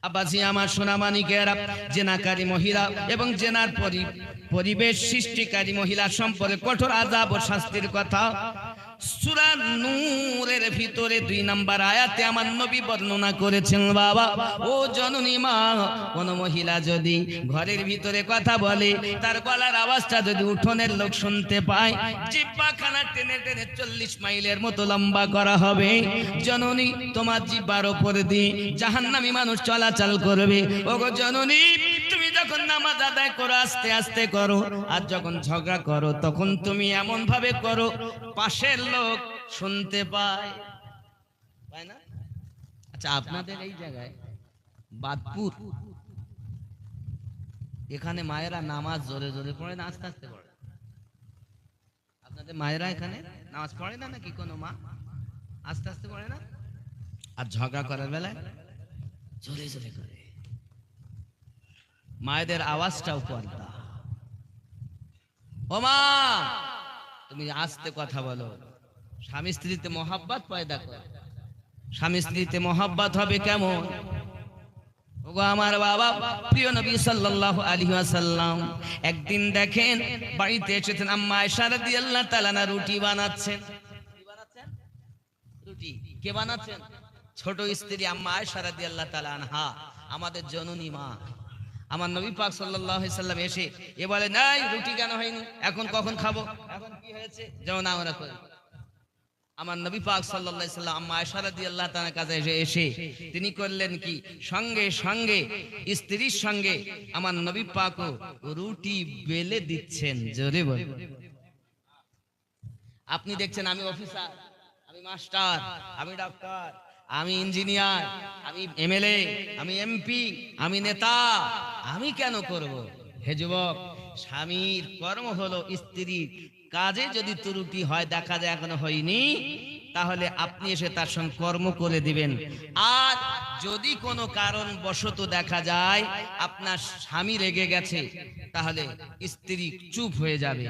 আব্বাসি আমার সোনামানিকেরা, জেনাকারী মহিলা এবং জেনার পরিবেশ সৃষ্টিকারী মহিলা সম্পর্কে কঠোর আযাব ও শাস্তির কথা সূরা নূরের ভিতরে 2 নম্বর আয়াতে আমার নবী বর্ণনা করেছেন। বাবা ও জননী মা, কোন মহিলা যদি ঘরের ভিতরে কথা বলে, তার গলার আওয়াজটা যদি উঠোনের লোক শুনতে পায়, জিহ্বাখানা টেনে টেনে 40 মাইলের মতো লম্বা করা হবে। জননী, তোমার জিহ্বার উপর দিয়ে জাহান্নামী মানুষ চলাচল করবে। ওগো জননী, তুমি যখন নামাজ আদায় করো আস্তে আস্তে করো, আর যখন ঝগড়া করো তখন তুমি এমন ভাবে করো পাশের লোক শুনতে পায় না? আচ্ছা, আপনাদের এই জায়গায় বাদপুর, এখানে মায়েরা নামাজ জোরে জোরে পড়ে না আস্তে আস্তে পড়ে? আপনাদের মায়েরা এখানে নামাজ পড়ে না নাকি? কোনো মা আস্তে আস্তে পড়ে না? আর ঝগড়া করার বেলায় জোরে জোরে করে। মায়েদের আওয়াজটাও পর্দা। ও মা, তুমি আস্তে কথা বলো। স্বামী স্ত্রীতে মহাব্বত পয়দা করো। স্বামী স্ত্রীতে মহাব্বত হবে কেমন? ওগো আমার বাবা, প্রিয় নবী সাল্লাল্লাহু আলাইহি ওয়াসাল্লাম একদিন দেখেন বাড়িতে এসেছেন, আম্মা আয়েশা রাদিয়াল্লাহু তাআলা না রুটি বানাচ্ছেন। কি বানাচ্ছেন? রুটি। কে বানাচ্ছেন? ছোট স্ত্রী আম্মা আয়েশা রাদিয়াল্লাহু তাআলা আনহা, আমাদের জননী মা। আমার নবী পাক সাল্লাল্লাহু আলাইহি সাল্লাম এসে এ বলে, নাই রুটি কেন হয়নি, এখন কখন খাবো, এখন কি হয়েছে, যেমন আমরা করি। আমার নবী পাক সাল্লাল্লাহু আলাইহি সাল্লাম আম্মা আয়েশা রাদিয়াল্লাহু তাআলার কাছে এসে তিনি করলেন কি, সঙ্গে সঙ্গে স্ত্রীর সঙ্গে আমার নবী পাকও রুটি বেলে দিচ্ছেন। জোরে বল। আপনি দেখছেন আমি অফিসার, আমি মাস্টার, আমি ডাক্তার, আমি ইঞ্জিনিয়ার, আমি এমএলএ, আমি এমপি, আমি নেতা, আমি কেন করব? হে যুবক, স্বামীর কর্ম হলো স্ত্রীর কাজে যদি ত্রুটি হয়, দেখা যায় এখনো হয়নি, তাহলে আপনি এসে তার সঙ্গে কর্ম করে দিবেন। আর যদি কোনো কারণ বশত দেখা যায় আপনার স্বামী রেগে গেছে, তাহলে স্ত্রী চুপ হয়ে যাবে।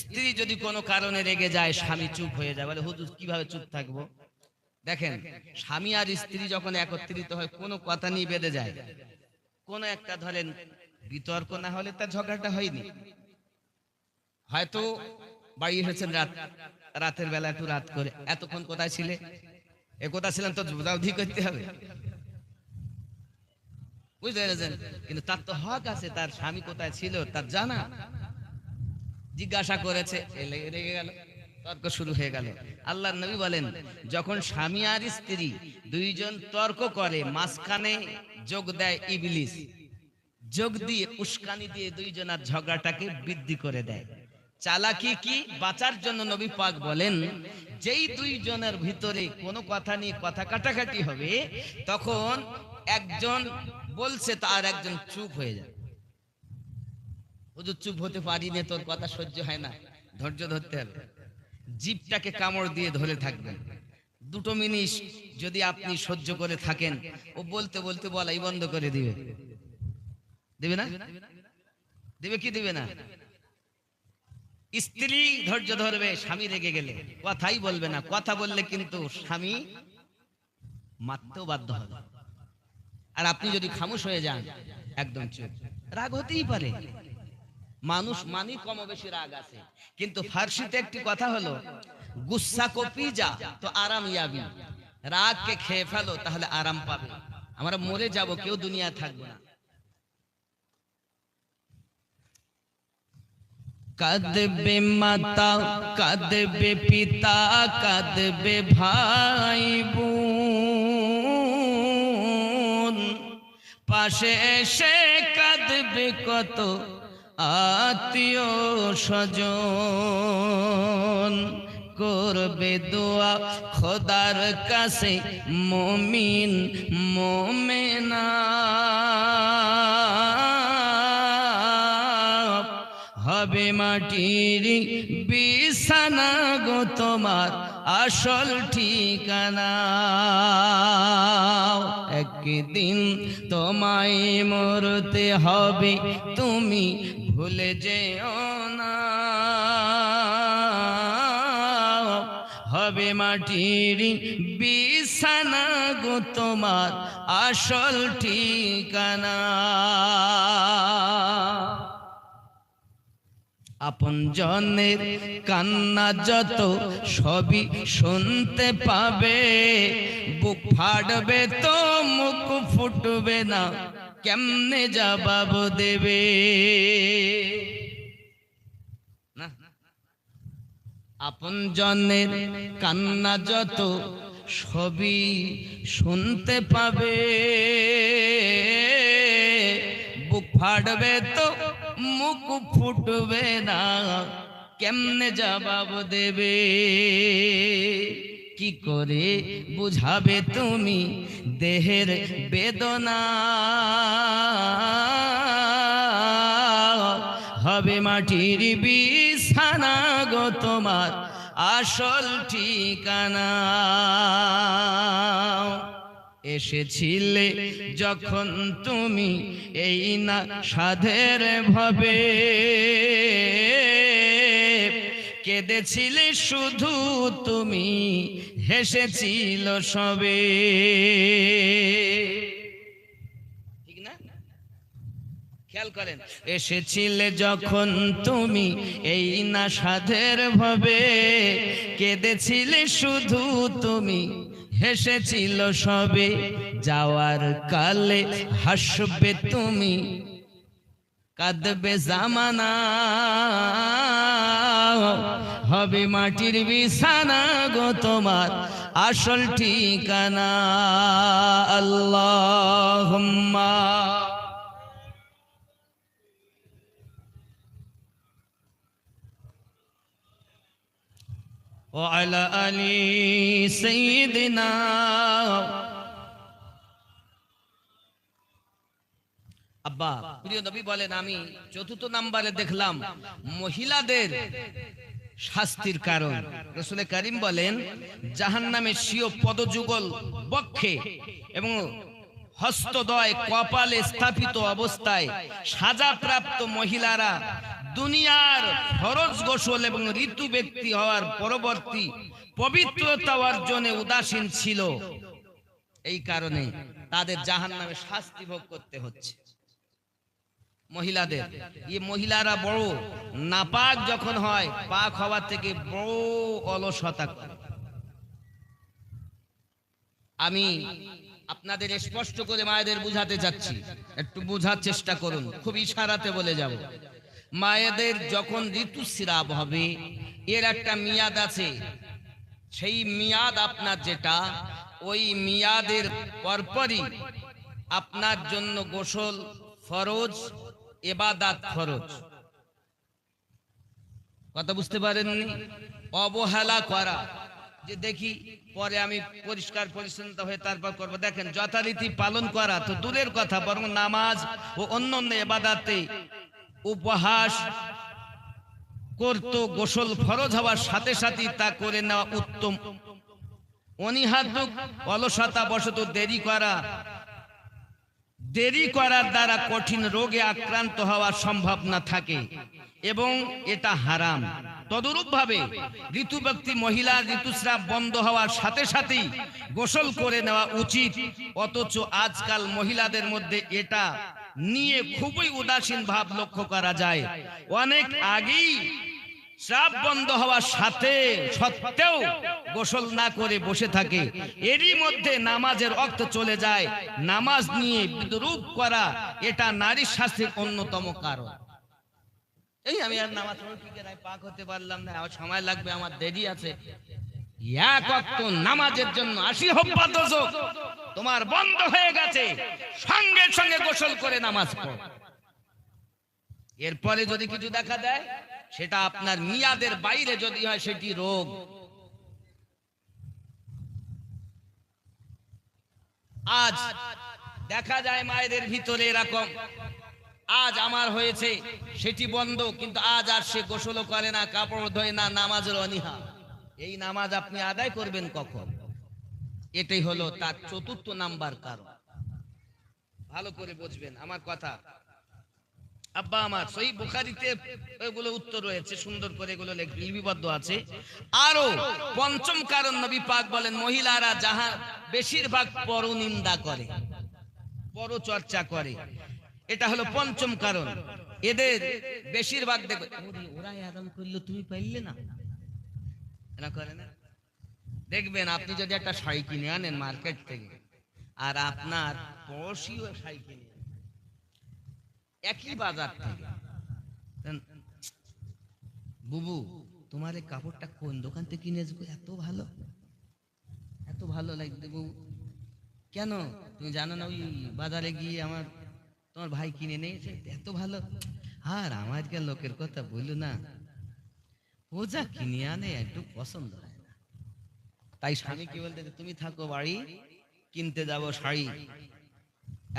স্ত্রী যদি কোনো কারণে রেগে যায়, স্বামী চুপ হয়ে যাবে। বলে, হুজুর কিভাবে চুপ থাকবো? দেখেন, স্বামী আর স্ত্রী যখন একত্রিত হয়, কোনো কথা নিয়ে বেঁধে যায়, কোন একটা ধরেন বিতর্ক না হলে তার ঝগড়াটা হয়নি। হয়তো বাড়ি এসেছেন রাতের বেলা, একটু রাত করে, এতক্ষণ কোথায় ছিলে? এ কোথায় ছিলেন তো জবাবদিহি করতে হবে, বুঝতে পেরেছেন? কিন্তু তার তো হক আছে, তার স্বামী কোথায় ছিল তার জানা। জিজ্ঞাসা করেছে, রেগে গেল, তর্ক শুরু হয়ে গেল। আল্লাহর নবী বলেন, যখন স্বামী আর স্ত্রী দুইজন তর্ক করে, মাঝখানে যোগ দেয় ইবলিস, যোগ দিয়ে উস্কানি দিয়ে দুইজনের ঝগড়াটাকে বৃদ্ধি করে দেয়। চালাকি কি বাঁচার জন্য নবী পাক বলেন, যেই দুইজনের ভিতরে কোনো কথা নিয়ে কথা কাটাকাটি হবে, তখন একজন বলছে তার একজন চুপ হয়ে যায়। হুজুর চুপ হতে পারি না, তোর কথা সহ্য হয় না, ধৈর্য ধরতে হবে। জিভটাকে কামড় দিয়ে ধরে থাকবেন। 2 মিনিট যদি আপনি সহ্য করে থাকেন, ও বলতে বলতে বলাই বন্ধ করে দিবে। দিবে না? দিবে কি দিবে না? স্ত্রী ধৈর্য ধরবে, স্বামী রেগে গেলে কথাই বলবে না। কথা বললে কিন্তু স্বামী মারতেও বাধ্য হবে। আর আপনি যদি খামোশ হয়ে যান, একদম চুপ, রাগ হতেই পারে, মানুষ মানি কম বেশি রাগ আছে। কিন্তু ফার্সিতে একটি কথা হলো, গুসা কো পি যা তো আরাম ইয়াবি, রাগকে খেয়ে ফেলো তাহলে আরাম পাবে। আমরা মরে যাব, কেউ দুনিয়া থাকবে না। কাঁদবে মাতা, কাঁদবে পিতা, কাঁদবে ভাই বোন, পাশে এসে কাঁদবে কত আত্মীয় স্বজন, করবে দোয়া খোদার কাছে মুমিন মুমিনা, হবে মাটির বিছানা গো তোমার আসল ঠিকানা, একদিন তোমায় মরতে হবে, তুমি ভুলে যেও না, হবে মাটির বিছানা গো তোমার আসল ঠিকানা। আপন জনের কান্না যত সবই শুনতে পাবে, বুক ফাটবে তো মুখ ফুটবে না, কেমনে জবাব দেবে? না, আপন জনের কান্না যত সবই শুনতে পাবে, বুক ফাটবে তো মুখ ফুটবে না, কেমনে জবাব দেবে? কি করে বুঝাবে তুমি দেহের বেদনা, হবে মাটির বিছানা গো তোমার আসল ঠিকানা। এসেছিলে যখন তুমি এই না সাধের ভবে, কেঁদেছিলে শুধু তুমি, হেসেছিল সবে। ঠিক না? খেয়াল করেন, এসেছিলে যখন তুমি এই না সাধের ভবে, কেঁদেছিলে শুধু তুমি, হেসেছিল সবে। যাওয়ার কালে হাসবে তুমি, কাঁদবে জামানা, হবে মাটির বিছানা গো তোমার আসল ঠিকানা। আল্লাহুম্মা ওয়া আলা আলি সাইয়্যিদিনা। আব্বা প্রিয় নবী বলেন, আমি চতুর্থ নম্বরে দেখলাম মহিলাদের শাস্তির কারণ। রাসূল কারীম বলেন, জাহান্নামে স্বীয় পদযুগল বক্ষে এবং হস্তদ্বয় কপালে স্থাপিত অবস্থায় সাজাপ্রাপ্ত মহিলারা দুনিয়ার ফরজ গোসল এবং ঋতু ব্যক্তি হওয়ার পরবর্তী পবিত্রতা অর্জনে উদাসীন ছিল। এই কারণে তাদের জাহান্নামে শাস্তি ভোগ করতে হচ্ছে। মহিলাদের, এই মহিলারা বড় নাপাক যখন হয়, পাক হওয়ার থেকে বড় অলসতা করে। আমি আপনাদের স্পষ্ট করে মায়েদের বুঝাতে যাচ্ছি, একটু বোঝার চেষ্টা করুন, খুব ইশারাতে বলে যাব। মায়েদের যখন ঋতুস্রাব হবে, এর একটা মেয়াদ আছে। সেই মেয়াদ আপনার যেটা, ওই মেয়াদের পরপরই আপনার জন্য গোসল ফরজ, ইবাদত ফরজ। কথা বুঝতে পারেননি? অবহেলা করা যে দেখি পরে আমি পরিষ্কার পরিচ্ছন্নতা হয়ে তারপর করব, দেখেন যথারীতি পালন করা তো দূরের কথা, বরং নামাজ ও অন্যান্য ইবাদতে উপহাস করতো, গোসল ফরজ হওয়ার সাথে সাথে তা করে নেওয়া উত্তম। অনীহাত্মক অলসতা বশত দেরি করার দ্বারা কঠিন রোগে আক্রান্ত হওয়ার সম্ভাবনা থাকে এবং এটা হারাম। তদরূপ ভাবে ঋতুব্যক্তি মহিলার ঋতুস্রাব বন্ধ হওয়ার সাথে সাথেই গোসল করে নেওয়া উচিত, অথচ আজকাল মহিলাদের মধ্যে এটা নিয়ে খুবই উদাসীন ভাব লক্ষ্য করা যায়। অনেক আগেই স্রাব বন্ধ হওয়ার সাথে সত্ত্বেও গোসল না করে বসে থাকে, এরই মধ্যে নামাজের ওয়াক্ত চলে যায়। নামাজ নিয়ে বিদ্রূপ করা এটা নারীর শাস্তির অন্যতম কারণ। এই আমি আর নামাজ পড়তে নাই, পাক হতে পারলাম না, আমার সময় লাগবে, আমার দেরি আছে। এক ওয়াক্ত নামাজের জন্য 80 হব্বাত ওযু তোমার বন্ধ হয়ে গেছে, সঙ্গে সঙ্গে গোসল করে নামাজ পড়ো। এরপরে যদি কিছু দেখা দেয়, সেটা আপনার মিয়াদের বাইরে যদি হয়, সেটি রোগ। আজ দেখা যায় মায়েদের ভিতরে এরকম, আজ আমার হয়েছে সেটি বন্ধ, কিন্তু আজ আর সে গোসলও করে না, কাপড় ধোয় না, নামাজের অনীহা। এই নামাজ আপনি আদায় করবেন কখন? এটাই হলো তার চতুর্থ নাম্বার কারণ। ভালো করে বুঝবেন আমার কথা। আব্বা আমার সহিহ বুখারীতে এগুলো উত্তর রয়েছে, সুন্দর করে এগুলো লিপিবদ্ধ আছে। আরো পঞ্চম কারণ নবী পাক বলেন, মহিলারা যাহা বেশিরভাগ পরনিন্দা করে, পরচর্চা করে, এটা হলো পঞ্চম কারণ। এদের বেশিরভাগ দেখবে ওরা এরকম করলো তুমি পাইলে না, এরা করে না। দেখবেন আপনি যদি একটা শাড়ি কিনে আনেন মার্কেট থেকে, আর আপনার পড়শিও শাড়ি কিনে একই বাজার থেকে, বুবু তোমার এই কাপড়টা কোন দোকান থেকে কিনেছো, এত ভালো, এত ভালো লাগবে বুবু। কেন তুমি জানো না ওই বাজারে গিয়ে আমার তোমার ভাই কিনে নিয়েছে, এত ভালো। আর আমারকে লোকের কথা বললো না, ও যা কিনে আনে একটু পছন্দ হয় না। তাই স্বামী কি বলতে, তুমি থাকো বাড়ি, কিনতে যাব শাড়ি।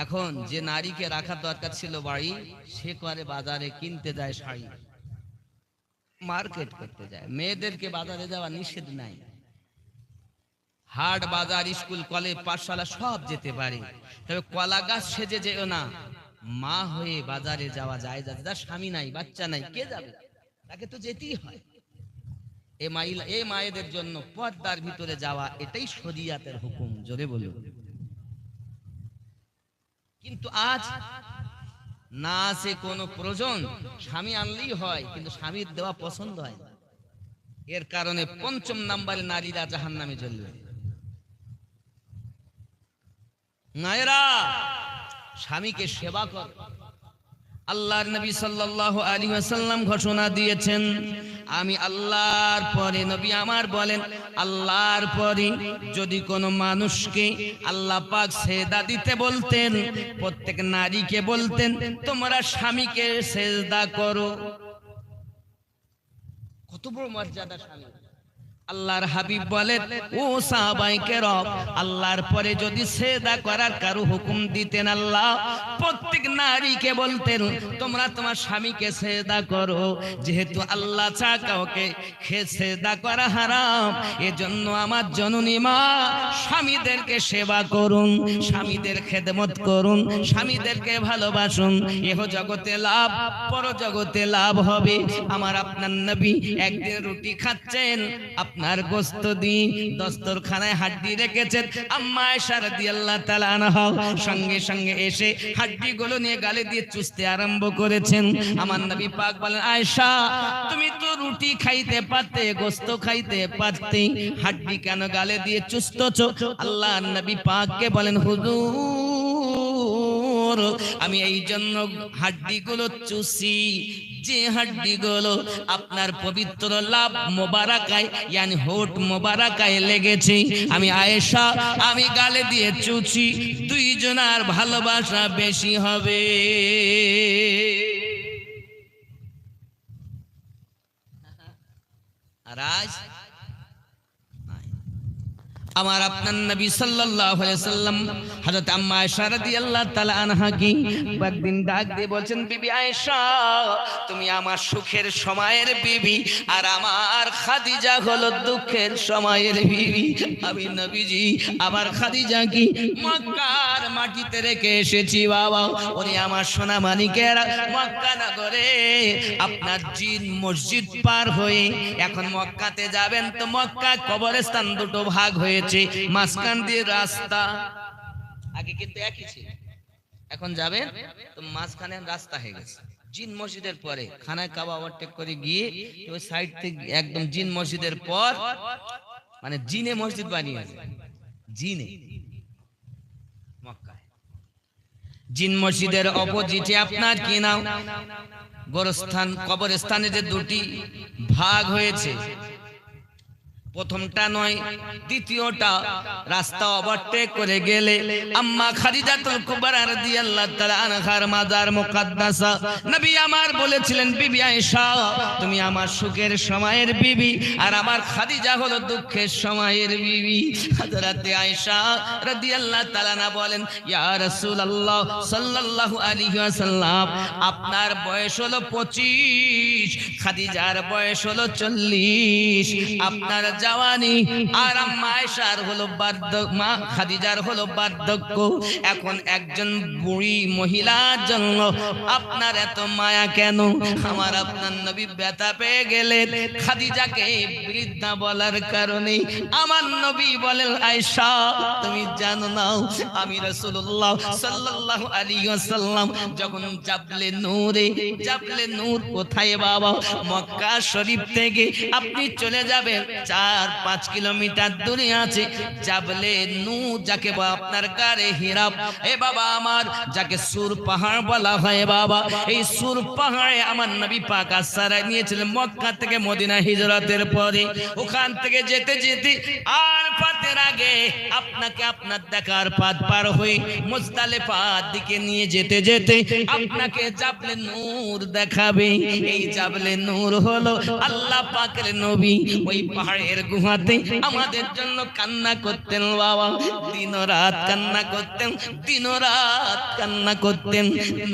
এখন যে নারীকে রাখার দরকার ছিল বাড়ি, সে করে বাজারে কিনতে যায় শাড়ি, মার্কেট করতে যায়। মেয়েদেরকে বাজারে যাওয়া নিষেধ নাই, হাট বাজার স্কুল কলেজ পাঠশালা সব যেতে পারে, তবে কলা গাছ সেজে যেও না। মা হয়ে বাজারে যাওয়া যায়, যার স্বামী নাই বাচ্চা নাই, কে যাবে, তাকে তো যেতেই হয়। এই মায়েদের জন্য পর্দার ভিতরে যাওয়া, এটাই শরিয়াতের হুকুম, জোরে বলুন। কিন্তু আজ না আছে কোনো প্রয়োজন, স্বামী আনলেই হয়, কিন্তু স্বামীর দেওয়া পছন্দ হয় না। এর কারণে পঞ্চম নম্বরে নারীরা জাহান্নামে জ্বলবে। নারীরা স্বামীকে সেবা কর। আল্লাহর নবী সাল্লাল্লাহু আলাইহি ওয়াসাল্লাম ঘোষণা দিয়েছেন, আমি আল্লাহর পরে, নবী আমার বলেন, আল্লাহর পরে যদি কোনো মানুষকে আল্লাহ পাক সেজদা দিতে বলতেন, প্রত্যেক নারীকে বলতেন তোমরা স্বামীকে সেজদা করো। কত বড় মর্যাদা স্বামী। আল্লাহর হাবিব বলেন, ও সাহাবায়ে কেরাম, আল্লাহর পরে যদি সেজদা করার কারো হুকুম দিতেন, আল্লাহ প্রত্যেক নারীকে বলতেন তোমরা তোমার স্বামীকে সেজদা করো। যেহেতু আল্লাহ ছাড়া কাউকে সেজদা করা হারাম, এজন্য আমার জননী মা স্বামীদেরকে সেবা করুন, স্বামীদের খেদমত করুন, স্বামীদেরকে ভালোবাসুন। এহ জগতে লাভ, পর জগতে লাভ হবে। আমার আপনার নবী একদিন রুটি খাচ্ছেন, আপনার গোশত দিয়ে দস্তরখানায় হাড্ডি রেখেছেন। আম্মা আয়েশা রাদিয়াল্লাহু তাআলা আনহা সঙ্গে সঙ্গে এসে হাড্ডিগুলো নিয়ে গালে দিয়ে চুষতে আরম্ভ করেছেন। আমার নবী পাক বলেন, আয়েশা তুমি তো রুটি খাইতে পারতে, গোশত খাইতে পারতে, হাড্ডি কেন গালে দিয়ে চুষতেছো? আল্লাহর নবী পাককে বলেন, হুজুর আমি এই জন্য হাড্ডিগুলো চুষি, যে হাড্ডিগুলো আপনার পবিত্র লাভ মোবারকায়, ইয়ানি হোঠ মোবারকায় লেগেছে, আমি আয়েশা আমি গালে দিয়ে চুষি, দুইজনের ভালোবাসা বেশি হবে। আর আজ আমার আপনার নবী সাল্লাল্লাহু আলাইহি সাল্লাম হযরত আম্মা আয়েশা রাদিয়াল্লাহু তাআলা আনহা কি একদিন ডাক দিয়ে বলছেন, বিবি আয়েশা তুমি আমার সুখের সময়ের বিবি, আর আমার খাদিজা হলো দুঃখের সময়ের বিবি। আমি নবীজি আমার খাদিজা কি মক্কার মাটিতে রেখে এসেছি বাবা। ওরে আমার সোনা মানিকেরা, মক্কা নগরে আপনার জিন মসজিদ পার হয়ে এখন মক্কাতে যাবেন, তো মক্কা কবরস্থান দুটো ভাগ হয়েছে, মাঝখান দিয়ে রাস্তা, আগে কিন্তু একই ছিল, এখন যাবেন তো মাঝখানে রাস্তা হয়ে গেছে। জিন মসজিদের পরে খানায় কাবা ওভারটেক করে গিয়ে ওই সাইড থেকে একদম জিন মসজিদের পর, মানে জিনে মসজিদ বানিয়েছে, জিনে মক্কায়। জিন মসজিদের অপোজিটে আপনার কি নাম গোরস্থান, কবরস্থানে যে দুটি ভাগ হয়েছে, প্রথমটা নয় দ্বিতীয়টা, রাস্তা ওভারটেক করে গেলে আম্মা খাদিজাতুল কুবরা রাদিয়াল্লাহু তাআলা আনহার মাজার মুকদ্দাসা নবী আমার বলেছিলেন, বিবি আয়েশা তুমি আমার সুখের সময়ের বিবি, আর আমার খাদিজা হলো দুঃখের সময়ের বিবি। হযরতে আয়েশা রাদিয়াল্লাহু তাআলা না বলেন, ইয়া রাসূলুল্লাহ সাল্লাল্লাহু আলাইহি ওয়াসাল্লাম আপনার বয়স হলো 25, খাদিজার বয়স হলো 40, আপনার জওয়ানি, আর আম্মা আয়েশার হলো বার্ধক্য, মা খাদিজার হলো বার্ধক্য। এখন একজন বুড়ি মহিলার জন্য আপনার এত মায়া কেন? আমার আপনার নবী ব্যথা পেয়ে গেলেন খাদিজাকে বৃদ্ধা বলার কারণে। আমার নবী বলেন, আয়েশা তুমি জানো না আমি রাসূলুল্লাহ সাল্লাল্লাহু আলাইহি ওয়াসাল্লাম যখন জাবলে নূর কোথায় বাবা? মক্কা শরীফ থেকে আপনি চলে যাবেন 4-5 কিলোমিটার দূরে আছে জাবলে নূর, যাকে আপনার গারে হিরাব এ বাবা আমার, যাকে সুর পাহাড় বলা হয় বাবা। এই সুর পাহাড়ে আমার নবী পাক আশ্রয় নিয়েছিলেন মক্কা থেকে মদিনা হিজরতের পরে। ওখান থেকে যেতে যেতে আর পাতের আগে আপনাকে আপনার দেখার পাত পার হয়ে মুজদালিফার দিকে নিয়ে যেতে যেতে আপনাকে জাবলে নূর দেখাবে। এই জাবলে নূর হলো আল্লাহ পাকের নবী। ওই পাহাড়ের গুহাতে আমাদের জন্য কান্না করতেন বাবা, দিন রাত কান্না করতেন, দিন রাত কান্না করতেন,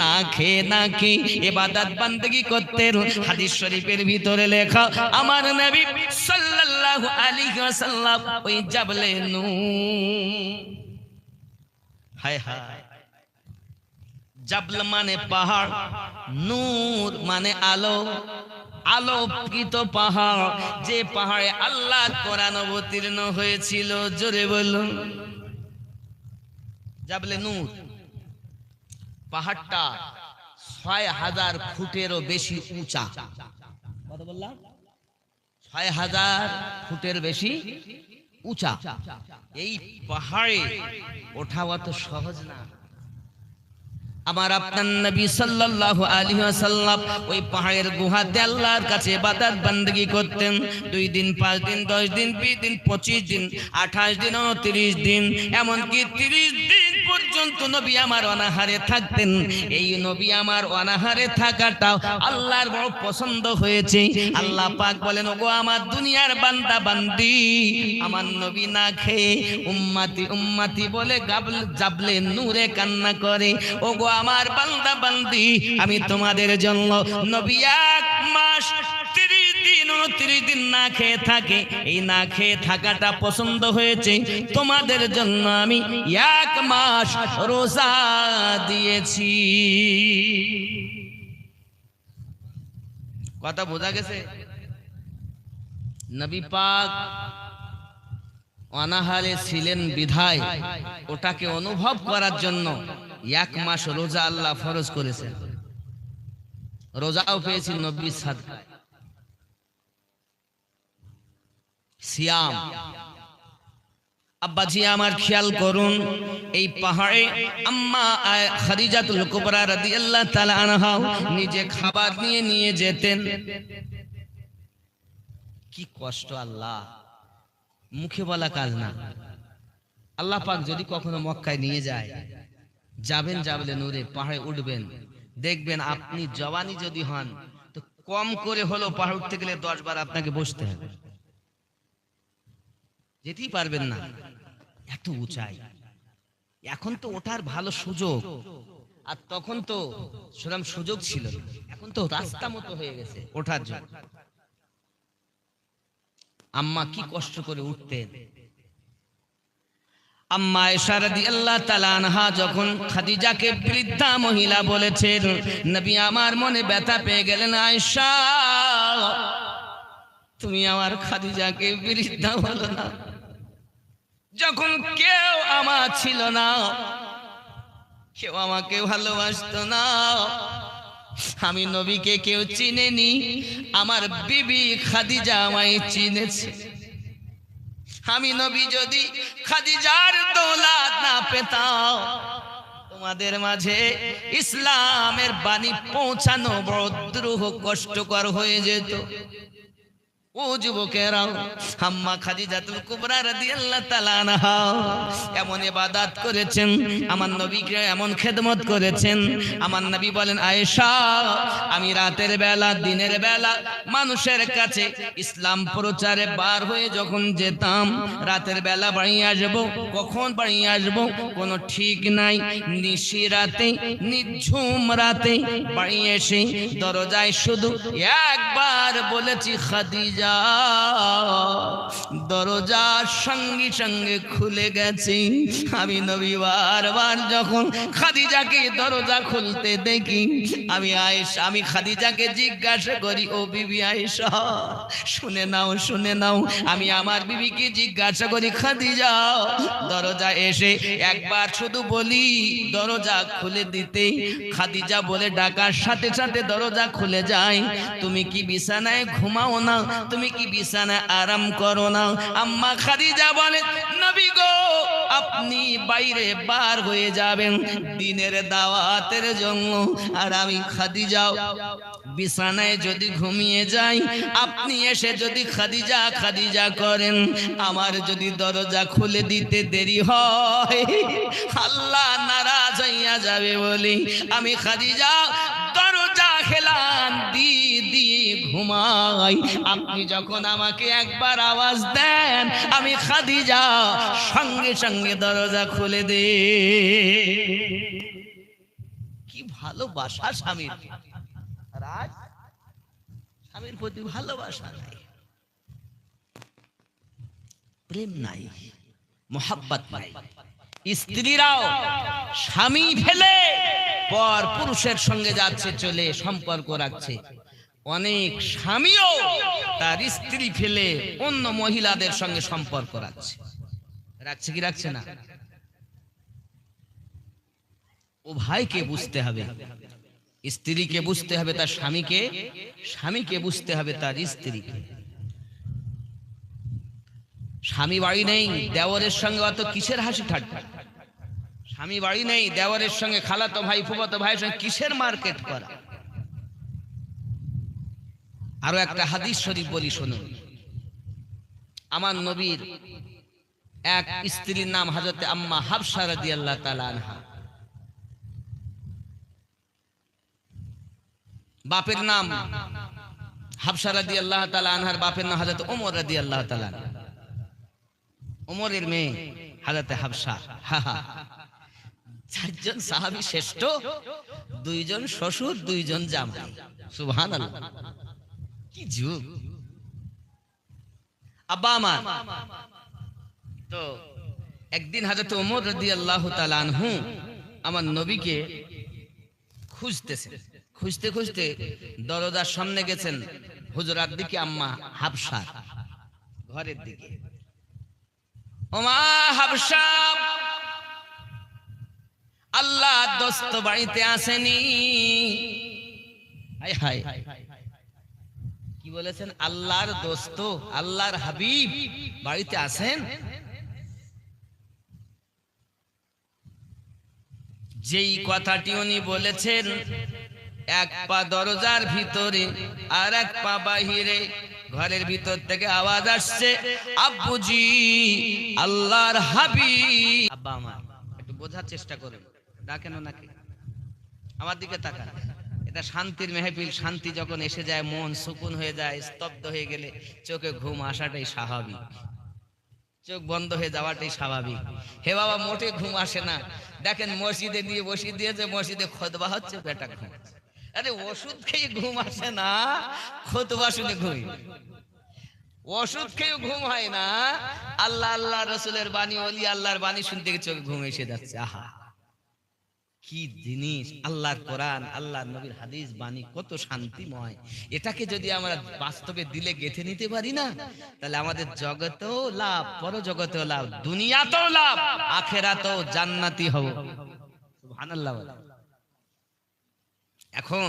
না খেয়ে ইবাদত বান্দেগি করতেন। হাদিস শরীফের ভিতরে লেখা আমার নবী সাল্লাল্লাহু আলাইহি ওয়াসাল্লাম ওই জাবলে নূর, হায় হায়, জাবল মানে পাহাড়, নূর মানে আলো, আলোকিত পাহাড়, যে পাহাড়ে আল্লাহ কোরআন অবতীর্ণ হয়েছিল। জোরে বলুন জাবলে নূর। পাহাড়টা ৬,০০০ ফুটেরও বেশি উঁচা। কত বললাম? ৬,০০০ ফুটের বেশি উঁচা। এই পাহাড়ে ওঠা অত সহজ না। আমার আপনার নবী সাল্লাল্লাহু আলাইহি ওয়াসাল্লাম ওই পাহাড়ের গুহাতে আল্লাহর কাছে ইবাদত বান্দেগি করতেন। 2 দিন, 5 দিন, 10 দিন, 20 দিন, 25 দিন, 28 দিন, 29 দিন, এমনকি 30 দিন পর্যন্ত নবী আমার অনাহারে থাকতেন। এই নবী আমার অনাহারে থাকাটাও আল্লাহর বড় পছন্দ হয়েছে। আল্লাহ পাক বলেন, ওগো আমার দুনিয়ার বান্দা বান্দি, আমার নবী না খেয়ে উম্মতি উম্মতি বলে জাবলে নূরে কান্না করে। ওগো আমার বান্দা বান্দি, আমি তোমাদের জন্য নবী 1 মাস 30 দিন 29 দিন না খেয়ে থাকে। এই না খেয়ে থাকাটা পছন্দ হয়েছে, তোমাদের জন্য আমি 1 মাস রোজা দিয়েছি। কথা বোঝা গেছে? নবী পাক অনাহারে ছিলেন বিধায় ওটাকে অনুভব করার জন্য 1 মাস রোজা আল্লাহ ফরজ করেছেন। রোজাও পেয়েছি নবীর সাদকায়। সিয়াম। আব্বাজি আমার খেয়াল করুন, এই পাহাড়ে আম্মা খাদিজাতুল কুবরা রাদিয়াল্লাহু তাআলা আনহা নিজে খাবার নিয়ে যেতেন। কি কষ্ট আল্লাহ, মুখে বলা কাজ না। আল্লাহ পাক যদি কখনো মক্কায় নিয়ে যায়, যাবেন জাবলে নূরে, পাহাড়ে উঠবেন, দেখবেন আপনি জওয়ানি যদি হন তো কম করে হলো পাহাড় উঠতে গেলে 10 বার আপনাকে বসতে হবে, যেতেই পারবেন না, এত উঁচাই। এখন তো ওঠার ভালো সুযোগ, আর তখন তো সেরকম সুযোগ ছিল না। এখন তো রাস্তা মতো হয়ে গেছে ওঠার জন্য। আম্মা কি কষ্ট করে উঠতেন। আম্মা আয়েশা রাদিয়াল্লাহু তাআলা আনহা যখন খাদিজাকে বৃদ্ধা মহিলা বলেছেন, নবী আমার মনে ব্যথা পেয়ে গেলেন, আয়েশা তুমি আমার খাদিজাকে বৃদ্ধা বলো না। যখন কেউ আমার ছিল না, কেউ আমাকে ভালোবাসতো না, আমি নবীকে কেউ চিনেনি, আমার বিবি খাদিজা আমায় চিনেছে। আমি নবী যদি খাদিজার দৌলত না পেতাম, তোমাদের মাঝে ইসলামের বাণী পৌঁছানো বড় দুরূহ কষ্টকর হয়ে যেত। ও যুবকেরা, আম্মা খাদিজাতুল কুবরা রাদিয়াল্লাহু তাআলা আনহা এমন ইবাদত করেছেন, আমার নবীকে এমন খেদমত করেছেন। আমার নবী বলেন, আয়েশা আমি রাতের বেলা দিনের বেলা মানুষের কাছে ইসলাম প্রচারে বার হয়ে যখন যেতাম, রাতের বেলা বাড়ি আসবো, কখন বাড়ি আসবো কোনো ঠিক নাই। নিশি রাতে, নিঝুম রাতে বাড়ি এসে দরজায় শুধু একবার বলেছি, খাদিজা খাদিজা, দরজা সঙ্গে সঙ্গে খুলে গেছে। আমি নবী বারবার যখন খাদিজাকে দরজা খুলতে দেখি, আমি খাদিজাকে জিজ্ঞাসা করি, ও বিবি আয়েশা শুনে নাও, শুনে নাও। আমি আমার বিবিকে জিজ্ঞাসা করি, খাদিজা দরজা এসে একবার শুধু বলি দরজা খুলে দিতে, খাদিজা বলে ডাকার সাথে সাথে দরজা খুলে যায়। তুমি কি বিছানায় ঘুমাও না? তুমি কি বিছানায় আরাম করো না? আম্মা খাদিজা বলে, নবী গো আপনি বাইরে বার হয়ে যাবেন দিনের দাওয়াতের জন্য, আর আমি খাদিজা বিছানায় যদি ঘুমিয়ে যাই, আপনি এসে যদি খাদিজা খাদিজা করেন, আমার যদি দরজা খুলে দিতে দেরি হয় আল্লাহ নারাজ হইয়া যাবে বলি আমি খাদিজা দরজা হেলান দিয়ে দিয়ে ঘুমাই। আপনি যখন আমাকে একবার আওয়াজ দেন, আমি খাদিজা সঙ্গে সঙ্গে দরজা খুলে দে। কি ভালোবাসা স্বামীর! স্বামীর প্রতি ভালোবাসা নাই, প্রেম নাই, মোহাব্বত নাই। স্ত্রীরাও স্বামী ফেলে পর পুরুষের সঙ্গে যাচ্ছে, চলে সম্পর্ক রাখছে। অনেক স্বামীও তার স্ত্রী ফেলে অন্য মহিলাদের সঙ্গে সম্পর্ক রাখছে। রাখছে কি রাখছে না? ও ভাইকে বুঝতে হবে, স্ত্রীকে বুঝতে হবে তার স্বামীকে, স্বামীকে বুঝতে হবে তার স্ত্রীকে। স্বামী বাড়ি নেই, দেওরের সঙ্গে অত কিসের হাসি ঠাট্টা? স্বামী বাড়ি নেই, দেওরের সঙ্গে খালাতো ভাই ফুফাতো ভাইয়ের সঙ্গে কিসের মার্কেট করা? আরো একটা হাদিস শরীফ বলি শুনুন। আমার নবীর এক স্ত্রীর নাম হযরতে আম্মা হাফসা রাদিয়াল্লাহু তাআলা আনহা। বাপের নাম হাফসা রাদিয়াল্লাহু তাআলা আনহার বাপের নাম হযরত ওমর রাদিয়াল্লাহু তাআলা। ওমরের মেয়ে হযরতে হাফসা। চারজন সাহাবী শ্রেষ্ঠ, দুইজন শ্বশুর, দুইজন জামাই। সুবহানাল্লাহ, কি যুগ! আব্বা আমার তো একদিন হযরত ওমর রাদিয়াল্লাহু তাআলা আনহু আমার নবীকে খুঁজতেছেন। খুঁজতে খুঁজতে দরজার সামনে গেছেন, হুজরার দিকে, আম্মা হাফসা ঘরের দিকে। ওমা হাফসা, আল্লাহ দোস্ত বাড়িতে আসেনি। হায় হায়, কি বলেছেন? আল্লাহর দোস্ত, আল্লাহর হাবিব বাড়িতে আসেন। যেই কথাটি উনি বলেছেন, এক পা দরজার ভিতরে আর এক পা বাহিরে, ঘরের ভিতর থেকে আওয়াজ আসছে, আব্বুজি আল্লাহর হাবিব। আব্বা আমার একটু বোঝার চেষ্টা করুন, ডাকেন ওনাকে, আমার দিকে তাকান। এটা শান্তির মেহফিল, শান্তি যখন এসে যায়, মন সুকুন হয়ে যায়, স্তব্ধ হয়ে গেলে চোখে ঘুম আসাটাই স্বাভাবিক, চোখ বন্ধ হয়ে যাওয়াটাই স্বাভাবিক। হে বাবা, মোটে ঘুম আসে না। দেখেন মসজিদে নিয়ে বসিয়ে দিয়েছে, মসজিদে খুতবা হচ্ছে, বেটা ঘুম। আরে ওষুধ খেয়ে ঘুম আসে না, খুতবা শুনে ঘুম। ওষুধ খেয়ে ঘুম হয় না, আল্লাহ আল্লাহ রসুলের বাণী, ওলি আল্লাহর বাণী শুনতে চোখে ঘুম এসে যাচ্ছে। আহা, কি জিনিস! আল্লাহর কোরআন, আল্লাহর নবীর হাদিস বাণী কত শান্তিময়। এটাকে যদি আমরা বাস্তবে দিলে গেঁথে নিতে পারি না, তাহলে আমাদের জগতেও লাভ, পরজগতেও লাভ, দুনিয়াতেও লাভ, আখিরাতেও জান্নাতি হব। সুবহানাল্লাহ। এখন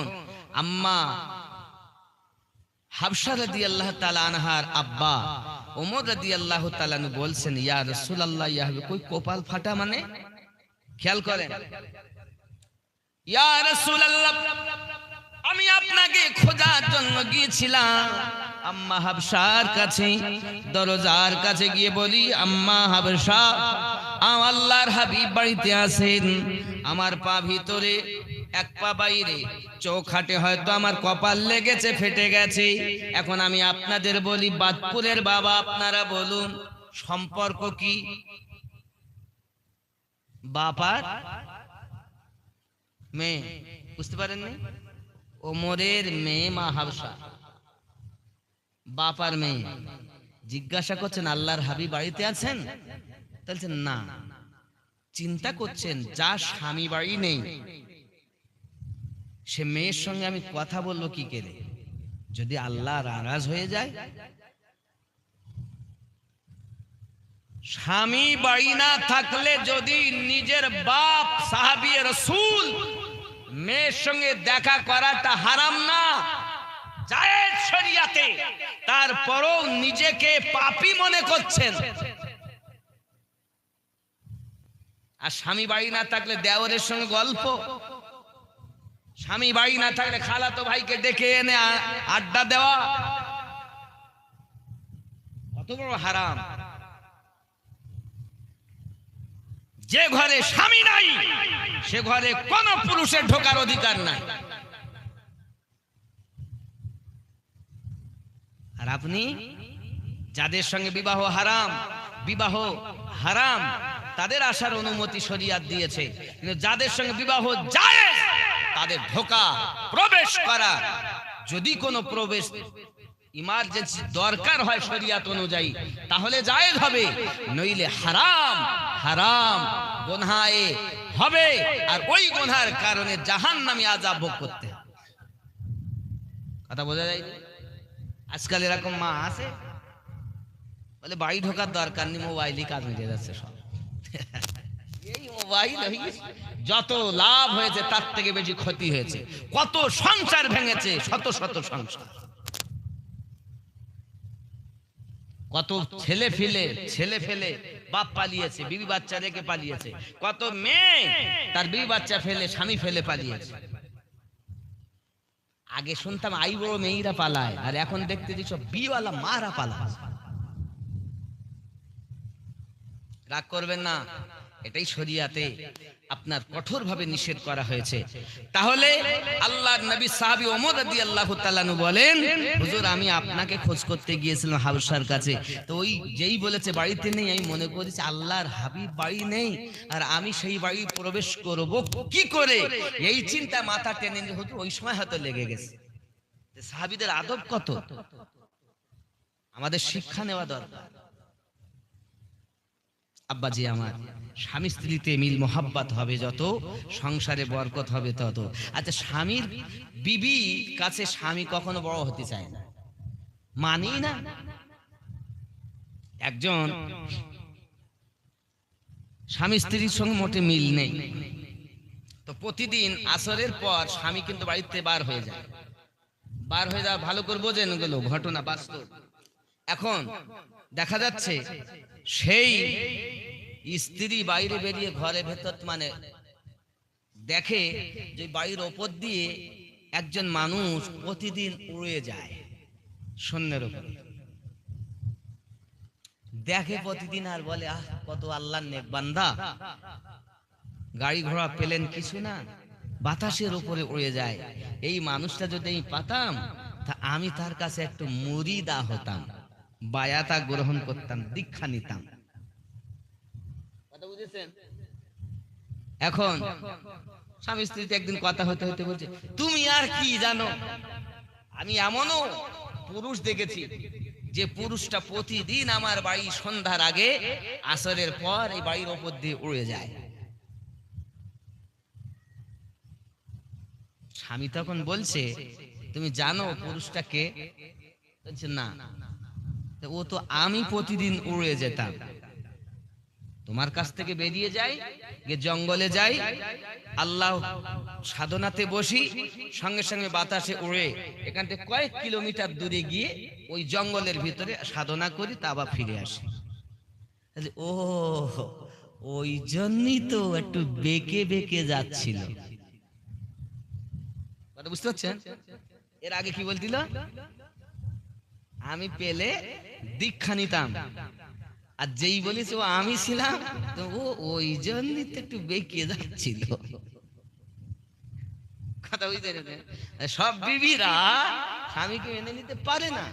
আম্মা হাফসা রাদিয়াল্লাহু তাআলা আনহার আব্বা ওমর রাদিয়াল্লাহু তাআলা আনহু বলছেন, ইয়া রাসূলুল্লাহ, ইয়া হাবিব, কই কপাল ফাটা মানে? খেয়াল করেন, ইয়া রাসূলুল্লাহ, আমি আপনাকে খোঁজার জন্য গিয়েছিলাম আম্মা হাফসার কাছে। দরজার কাছে গিয়ে বলি, আম্মা হাফসা, আল্লাহর হাবিব বাড়িতে আছেন। আমার পা ভিতরে, এক পা বাইরে, চৌখাটে হয়তো আমার কপাল লেগেছে, ফেটে গেছে। এখন আমি আপনাদের বলি, বাদপুরের বাবা, আপনারা বলুন সম্পর্ক কি? বাপার মেয়ে, বুঝতে পারেননি? ওমরের মেয়ে মা হাফসা। বাপ আর মেয়ে জিজ্ঞাসা করছেন আল্লাহর হাবিব বাড়িতে আছেন? বলছেন না। চিন্তা করছেন যা স্বামী বাড়ি নেই সে মেয়ের সঙ্গে আমি কথা বলবো কি করে, যদি আল্লাহ নারাজ হয়ে যায়। স্বামী বাড়ি না থাকলে যদি নিজের বাপ সাহাবী রাসূল মেয়ের সঙ্গে দেখা করাটা হারাম না, জায়েজ শরিয়াতে, তারপরও নিজেকে পাপী মনে করছেন। আর স্বামী বাড়ি না থাকলে দেওরের সঙ্গে গল্প, স্বামী বাড়ি না থাকলে খালাতো ভাইকে ডেকে এনে আড্ডা দেওয়া, কত বড় হারাম। যে ঘরে স্বামী নাই সে ঘরে কোন পুরুষের ঢোকার অধিকার নাই। আর আপনি যাদের সঙ্গে বিবাহ হারাম তাদের আসার অনুমতি শরীয়ত দিয়েছে, কিন্তু যাদের সঙ্গে বিবাহ জায়েজ তাদের ঢোকা প্রবেশ করা, যদি কোনো প্রবেশ ইমার্জেন্সি দরকার হয় শরীয়ত অনুযায়ী তাহলে জায়েজ হবে, নইলে হারাম গুনাহে হবে, আর ওই গুনার কারণে জাহান্নামী আযাব ভোগ করতে হবে। কথা বোঝা যায়? আজকাল এরকম মা আছে বলে বাড়ি ঢোকার দরকার নেই, মোবাইলই কাজ মিটে যাচ্ছে সব। এই মোবাইল যত লাভ হয়েছে তার থেকে বেশি ক্ষতি হয়েছে। কত সংসার ভেঙেছে, শত শত সংসার। কত ছেলে ফেলে বাপ পালিয়েছে, বিবি বাচ্চা রেখে পালিয়েছে। কত মেয়ে তার বিবি বাচ্চা ফেলে স্বামী ফেলে পালিয়েছে। আগে শুনতাম আই বড় মেয়েরা পালায়, আর এখন দেখতে দিচ্ছ বিওয়ালা মারা পালায়। রাগ করবেন না, এটাই শরিয়াতে আপনার কঠোরভাবে নিষেধ করা হয়েছে। তাহলে আল্লাহর নবী সাহাবী ওমর রাদিয়াল্লাহু তাআলা আনহু বলেন, হুজুর আমি আপনাকে খোঁজ করতে গিয়েছিলাম হাবশার কাছে, তো ওই যেই বলেছে বাড়িতে নেই, আমি মনে করেছি আল্লাহর হাবিব বাড়ি নেই, আর আমি সেই বাড়ি প্রবেশ করব কি করে, এই চিন্তা মাথা টেনে নিয়ে হুজুর ওই সময় হয়তো লেগে গেছে। সাহাবীদের আদব কত, আমাদের শিক্ষা নেওয়া দরকার। আব্বাজি আমার, স্বামী স্ত্রীতে মিল মোহাব্বত হবে যত, সংসারে বরকত হবে তত। আচ্ছা, স্বামীর বিবি কাছে স্বামী কখনো বড় হতে চায় না, মানি না। একজন স্বামী স্ত্রীর সঙ্গে মোটে মিল নেই, তো প্রতিদিন আসরের পর স্বামী কিন্তু বাড়িতে বার হয়ে যায়। ভালো করে বোঝেন, গেল ঘটনা বাস্তব। এখন দেখা যাচ্ছে সেই স্ত্রী বাইরে বেরিয়ে ঘরে ভেতর মানে দেখে যে বাড়ির ওপর দিয়ে একজন মানুষ প্রতিদিন উড়ে যায় শূন্যের উপরে, দেখে প্রতিদিন আর বলে আহ কত আল্লাহর নেক বান্দা, গাড়ি ঘোড়া পেলেন কিছু না, বাতাসের উপরে উড়ে যায়। এই মানুষটা যদি আমি পাতাম তা আমি তার কাছে একটু মুরিদা হতাম, বায়াতা গ্রহণ করতাম, দীক্ষা নিতাম। কথা বুঝেছেন? এখন স্বামী স্ত্রীতে একদিন কথা হতে হতে বলছে, তুমি আর কি জানো, আমি এমনও পুরুষ দেখেছি যে পুরুষটা প্রতিদিন আমার বাড়ি সন্ধ্যার আগে আসরের পর এই বাড়ির ওপর দিয়ে উড়ে যায়। স্বামী তখন বলছে, তুমি জানো পুরুষটা কে? বলছে না। ও তো আমি প্রতিদিন উড়ে যেতাম, তোমার কাছ থেকে বেরিয়ে যাই, গিয়ে জঙ্গলে যাই, আল্লাহ সাধনাতে বসি, সঙ্গে সঙ্গে বাতাসে উড়ে এখান থেকে কয়েক কিলোমিটার দূরে গিয়ে ওই জঙ্গলের ভিতরে সাধনা করি, তা আবার ফিরে আসি। ও ওই জন্যই তো একটু বেঁকে বেঁকে যাচ্ছিল। বুঝতে পারছেন? এর আগে কি বলছিল, আমি পেলে দীক্ষা নিতাম, আর যেই বলিস ও আমি ছিলাম তো ও ওই জন্যই তো একটু বেঁকে যাচ্ছিল। কথা বুঝতে পেরেছেন? সব বিবিরা স্বামীকে মেনে নিতে পারে না।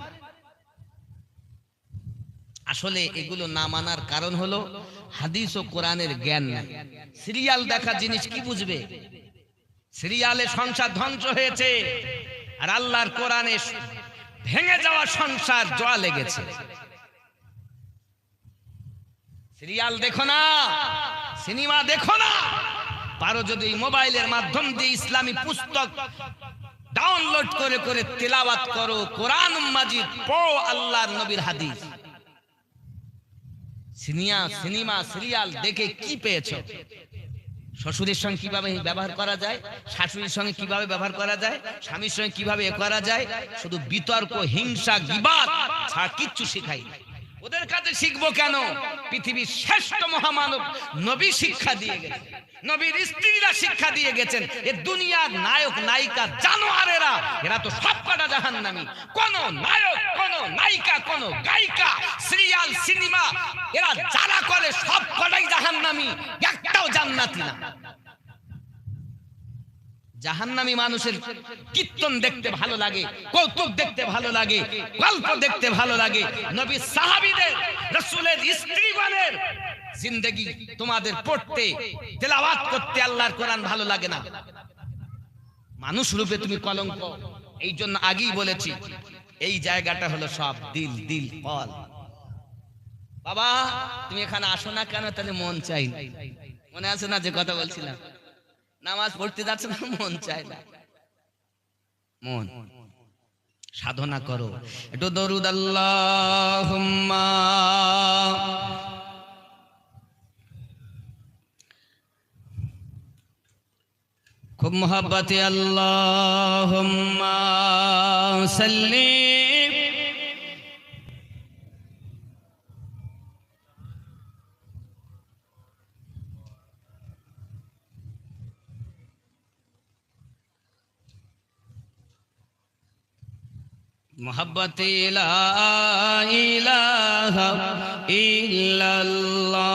আসলে এগুলো না মানার কারণ হলো হাদিস ও কোরআনের জ্ঞান নাই। সিরিয়াল দেখা জিনিস কি বুঝবে? সিরিয়ালে সংসার ধ্বংস হয়েছে, আর আল্লাহর কোরআনে ভেঙে যাওয়া সংসার জোয়া লেগেছে। সিরিয়াল দেখো না, সিনেমা দেখো না, পারো যদি মোবাইলের মাধ্যম দিয়ে ইসলামী পুস্তক ডাউনলোড করে করে তেলাওয়াত করো, কোরআন মাজিদ পড়ো, আল্লাহর নবীর হাদিস। সিনেমা সিরিয়াল দেখে কি পেয়েছো? শ্বশুরের সঙ্গে কিভাবে ব্যবহার করা যায়, শাশুড়ির সঙ্গে কিভাবে ব্যবহার করা যায়, স্বামীর সঙ্গে কিভাবে এ করা যায়, শুধু বিতর্ক, হিংসা, গীবাত ছাড়া কিচ্ছু শেখাই। ওদের কাছে শিখবো কেন? পৃথিবীর শ্রেষ্ঠ মহামানব নবী শিক্ষা দিয়ে গেছেন, নবীর স্ত্রীরা শিক্ষা দিয়ে গেছেন। এ দুনিয়ার নায়ক নায়িকা জানোয়ারেরা, এরা তো সব কটা জাহান্নামী। কোন নায়ক, কোন নায়িকা, কোন গায়িকা, সিরিয়াল, সিনেমা এরা যারা করে সব কটাই জাহান্নামী, একটাও জান্নাতি না। জাহান্নামী মানুষের কীর্তন দেখতে ভালো লাগে, কৌতুক দেখতে ভালো লাগে, গল্প দেখতে ভালো লাগে। নবী সাহাবীদের, রাসূলের স্ত্রীগণের জিন্দেগি তোমাদের পড়তে, তেলাওয়াত করতে আল্লাহর কোরআন ভালো লাগে না। মানুষ রূপে তুমি কলঙ্ক। এই জন্য আগেই বলেছি এই জায়গাটা হলো সব দিল, দিল কল। বাবা তুমি এখানে আসো না কেন? তাহলে মন চাই না। মনে আছে না যে কথা বলছিলাম, নামাজ পড়তে যাচ্ছে না, মন চায় না। মন সাধনা করো, একটু দরুদ আল্লাহুম্মা খুব মোহাব্বতে আল্লাহুম্মা সাল্লি মোহাব্বতে লা ইলাহা ইল্লাল্লাহ,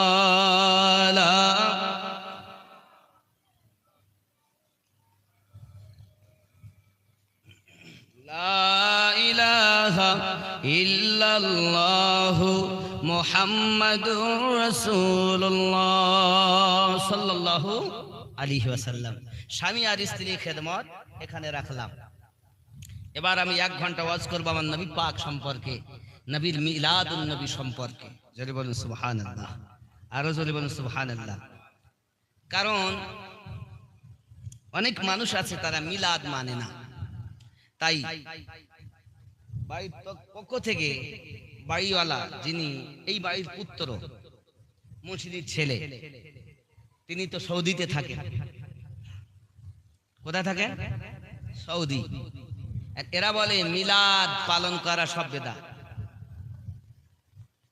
লা ইলাহা ইল্লাল্লাহ মুহাম্মাদুর রাসূলুল্লাহ সাল্লাল্লাহু আলাইহি ওয়াসাল্লাম। স্বামী আর স্ত্রীর খেদমত এখানে রাখলাম। এবার আমি 1 ঘন্টা ওয়াজ করবো আমার নবী পাক সম্পর্কে, নবীর মিলাদুন নবী সম্পর্কে। জোরে বলুন সুবহানাল্লাহ, আরো জোরে বলুন সুবহানাল্লাহ। কারণ অনেক মানুষ আছে তারা মিলাদ মানে না, তাই বাড়ির পক্ষ থেকে বাড়িওয়ালা, যিনি এই বাড়ির পুত্র, মুর্শিদির ছেলে, তিনি তো সৌদিতে থাকেন। কোথায় থাকেন? সৌদি। এরা বলে মিলাদ পালন করা সব বেদাত।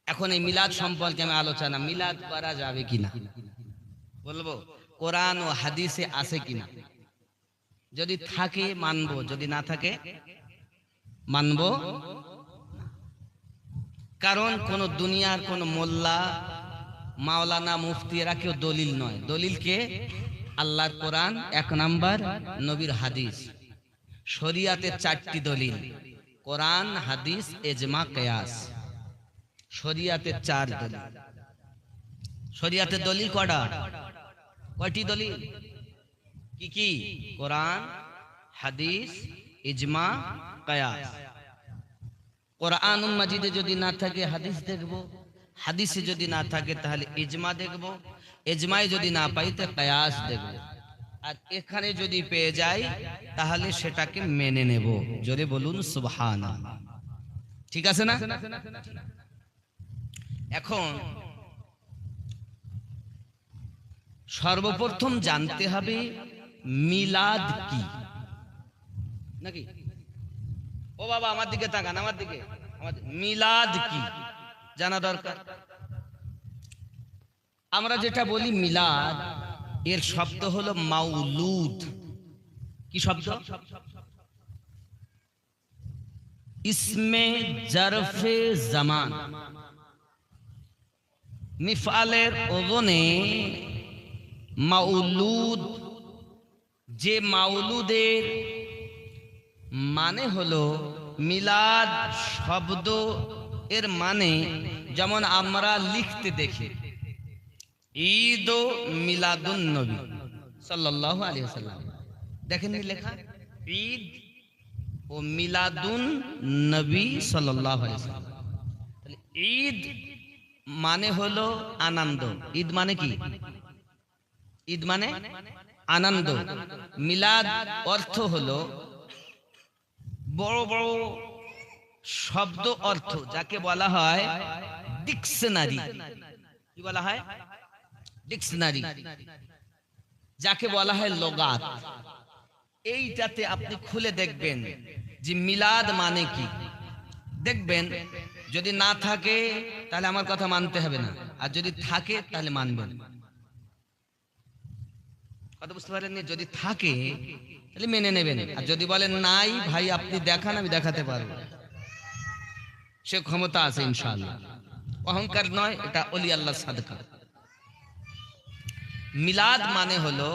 এখন এই মিলাদ সম্পর্কে আমি আলোচনা, মিলাদ করা যাবে কিনা বলবো, কোরআন ও হাদিসে আছে কিনা। যদি থাকে মানবো, যদি না থাকে মানবো। কারণ কোন দুনিয়ার কোন মোল্লা, মাওলানা, মুফতি এরা কেউ দলিল নয়। দলিলকে আল্লাহর কোরআন 1 নাম্বার, নবীর হাদিস। শরিয়াতের 4টি দলিল, কোরআন, হাদিস, ইজমা, কিয়াস। শরিয়াতের 4 দলিল। শরিয়াতের দলিল কয়টা? কয়টি দলিল? কি কি? কোরআন, হাদিস, ইজমা, কিয়াস। কোরআনুল মাজিদে যদি না থাকে হাদিস দেখব, হাদিসে যদি না থাকে তাহলে ইজমা দেখব, ইজমায় যদি না পাই তো কিয়াস দেখব। আর এখানে যদি পেয়ে যাই তাহলে সেটাকে মেনে নেব। জোরে বলুন সুবহানাল্লাহ। ঠিক আছে না? এখন সর্বপ্রথম জানতে হবে মিলাদ কি, নাকি? ও বাবা আমার দিকে তাকান, আমার দিকে। মিলাদ কি জানা দরকার। আমরা যেটা বলি মিলাদ, এর শব্দ হলো মাউলুদ। কি শব্দ? ইসমে জারফে জামান, মিফআলের ওজনে মাউলুদ। যে মাউলুদের মানে হলো মিলাদ শব্দ, এর মানে যেমন আমরা লিখতে দেখি ঈদ ও মিলাদুন নবী সাল্লাল্লাহু আলাইহি ওয়াসাল্লাম, দেখেননি লেখা ঈদ ও মিলাদুন নবী সাল্লাল্লাহু আলাইহি ওয়াসাল্লাম। তাহলে ঈদ মানে হলো আনন্দ। ঈদ মানে কি? ঈদ মানে আনন্দ। মিলাদ অর্থ হলো বড় বড় শব্দ অর্থ, যাকে বলা হয় ডিকশনারি। কি বলা হয়? ডিকশনারি। যাকে বলা হয় লগাত। এইটাতে আপনি খুলে দেখবেন যে মিলাদ মানে কি। দেখবেন যদি না থাকে তাহলে আমার কথা মানতে হবে না, আর যদি থাকে তাহলে মানবেন। কথা বুঝতে পারেননি? যদি থাকে তাহলে মেনে নেবেন, আর যদি বলেন নাই ভাই আপনি দেখান, আমি দেখাতে পারবো, সে ক্ষমতা আছে ইনশাআল্লাহ। অহংকার নয়, এটা ওলি আল্লাহর সাদকা। মিলাদ মানে হলো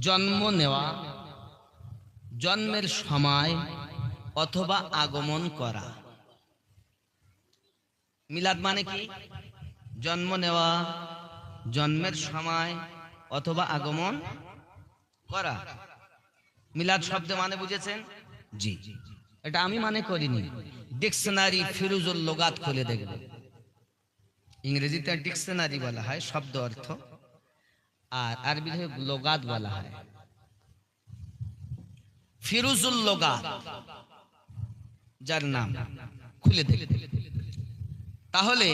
জন্ম নেওয়া, জন্মের সময় অথবা আগমন করা। মিলাদ মানে কি? জন্ম নেওয়া, জন্মের সময় অথবা আগমন করা। মিলাদ শব্দ মানে বুঝেছেন? জি, এটা আমি মানে করিনি। ডিকশনারি ফিরুজুল লুগাত খুলে দেখবেন। ইংরেজিতে ডিকশনারি বলা হয় শব্দ অর্থ, আর আরবিতে লুগাত বলা হয়। ফিরুজুল লুগাত যার নাম, খুলে দেখবেন। তাহলে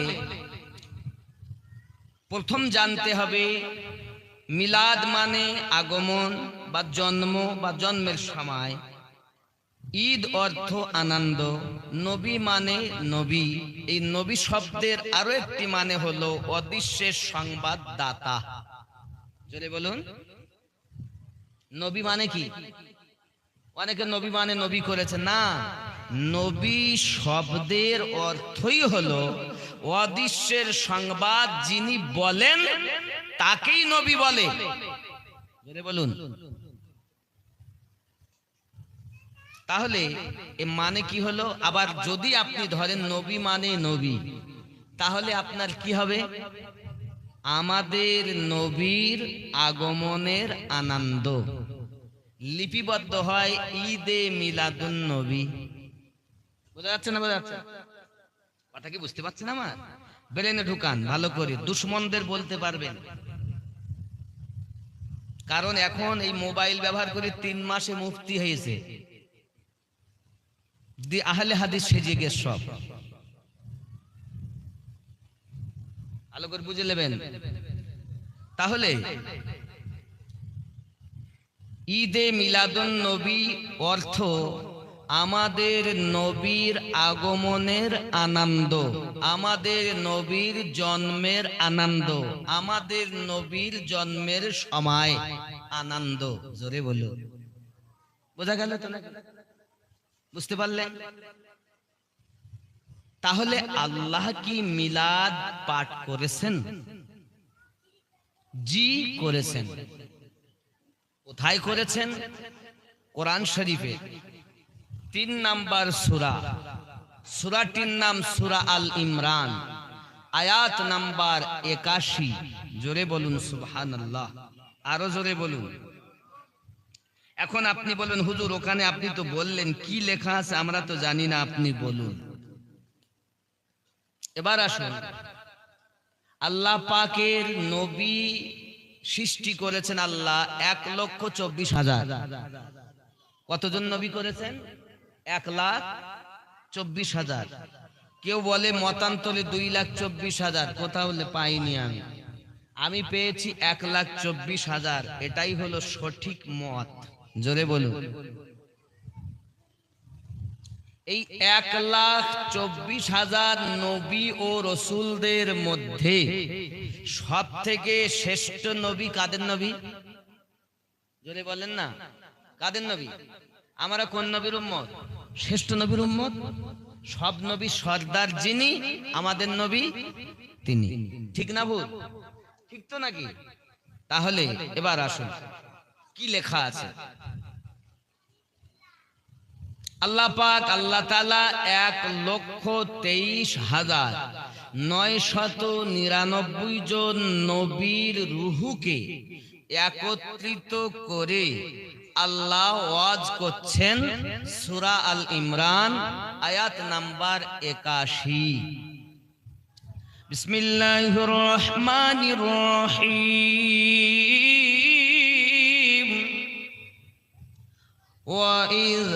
প্রথম জানতে হবে মিলাদ মানে আগমন বা জন্ম বা জন্মের সময়। ঈদ অর্থ আনন্দ। নবী মানে নবী। এই নবী শব্দের আরো একটি মানে হলো অদৃশ্যের সংবাদদাতা। জোরে বলুন, নবী মানে কি? অনেকে নবী মানে নবী করেছে না। নবী শব্দের অর্থই হলো অদৃশ্যের সংবাদ যিনি বলেন তাকেই নবী বলে। জোরে বলুন। তাহলে এ মানে কি হলো? আবার যদি আপনি ধরেন নবী মানে নবী, তাহলে আপনার কি হবে? আমাদের নবীর আগমনের আনন্দ লিপিবদ্ধ হয় ঈদে মিলাদুন নবী। বোঝা যাচ্ছে না? বোঝা যাচ্ছে? কথা কি বুঝতে পারছেন আমার? ব্রেনে ঢুকান ভালো করে, দুশ্মনদের বলতে পারবেন। কারণ এখন এই মোবাইল ব্যবহার করে 3 মাসে মুফতি হয়েছে, আহলে হাদিস সেজে গেছে সব। ভালো করে বুঝে নেবেন। তাহলে ঈদে মিলাদুন নবী অর্থ আমাদের নবীর আগমনের আনন্দ, আমাদের নবীর জন্মের আনন্দ, আমাদের নবীর জন্মের সময় আনন্দ। জোরে বলো। বোঝা গেল তো? না বুঝতে পারলেন? তাহলে আল্লাহ কি মিলাদ পাঠ করেছেন? জি করেছেন। কোথায় করেছেন? কোরআন শরীফে 3 নাম্বার সূরা, সূরাটির নাম সূরা আল ইমরান, আয়াত নাম্বার 81। জোরে বলুন সুবহানাল্লাহ। আরো জোরে বলুন। এখন আপনি বলুন হুজুর ওখানে আপনি তো বললেন, কি লেখা আছে আমরা তো জানি না, আপনি বলুন। এবার আসুন, আল্লাহ পাকের নবী সৃষ্টি করেছেন আল্লাহ 1,24,000। কতজন নবী করেছেন? 1,24,000। কেউ বলে মতান্তরে 2,24,000, কোথাও পাইনি আমি পেয়েছি 1,24,000। এটাই হলো সঠিক মত। জোরে বলুন। এই 1,24,000 নবী ও রসুলদের মধ্যে সব থেকে শ্রেষ্ঠ নবী কাদের নবী? জোরে বলেন না, কাদের নবী? আমরা কোন নবীর উম্মত? শ্রেষ্ঠ নবীর উম্মত। সব নবী সর্দার যিনি, আমাদের নবী তিনি। ঠিক না ভুল? ঠিক তো নাকি? তাহলে এবার আসুন কি লেখা আছে। আল্লাহ পাক আল্লাহ তাআলা 1,23,999 জন নবীর রূহকে একত্রিত করে আল্লাহ ওয়াজ করছেন সূরা আল ইমরান আয়াত নাম্বার 81। বিসমিল্লাহির রহমানির রহিম। وَإِذْ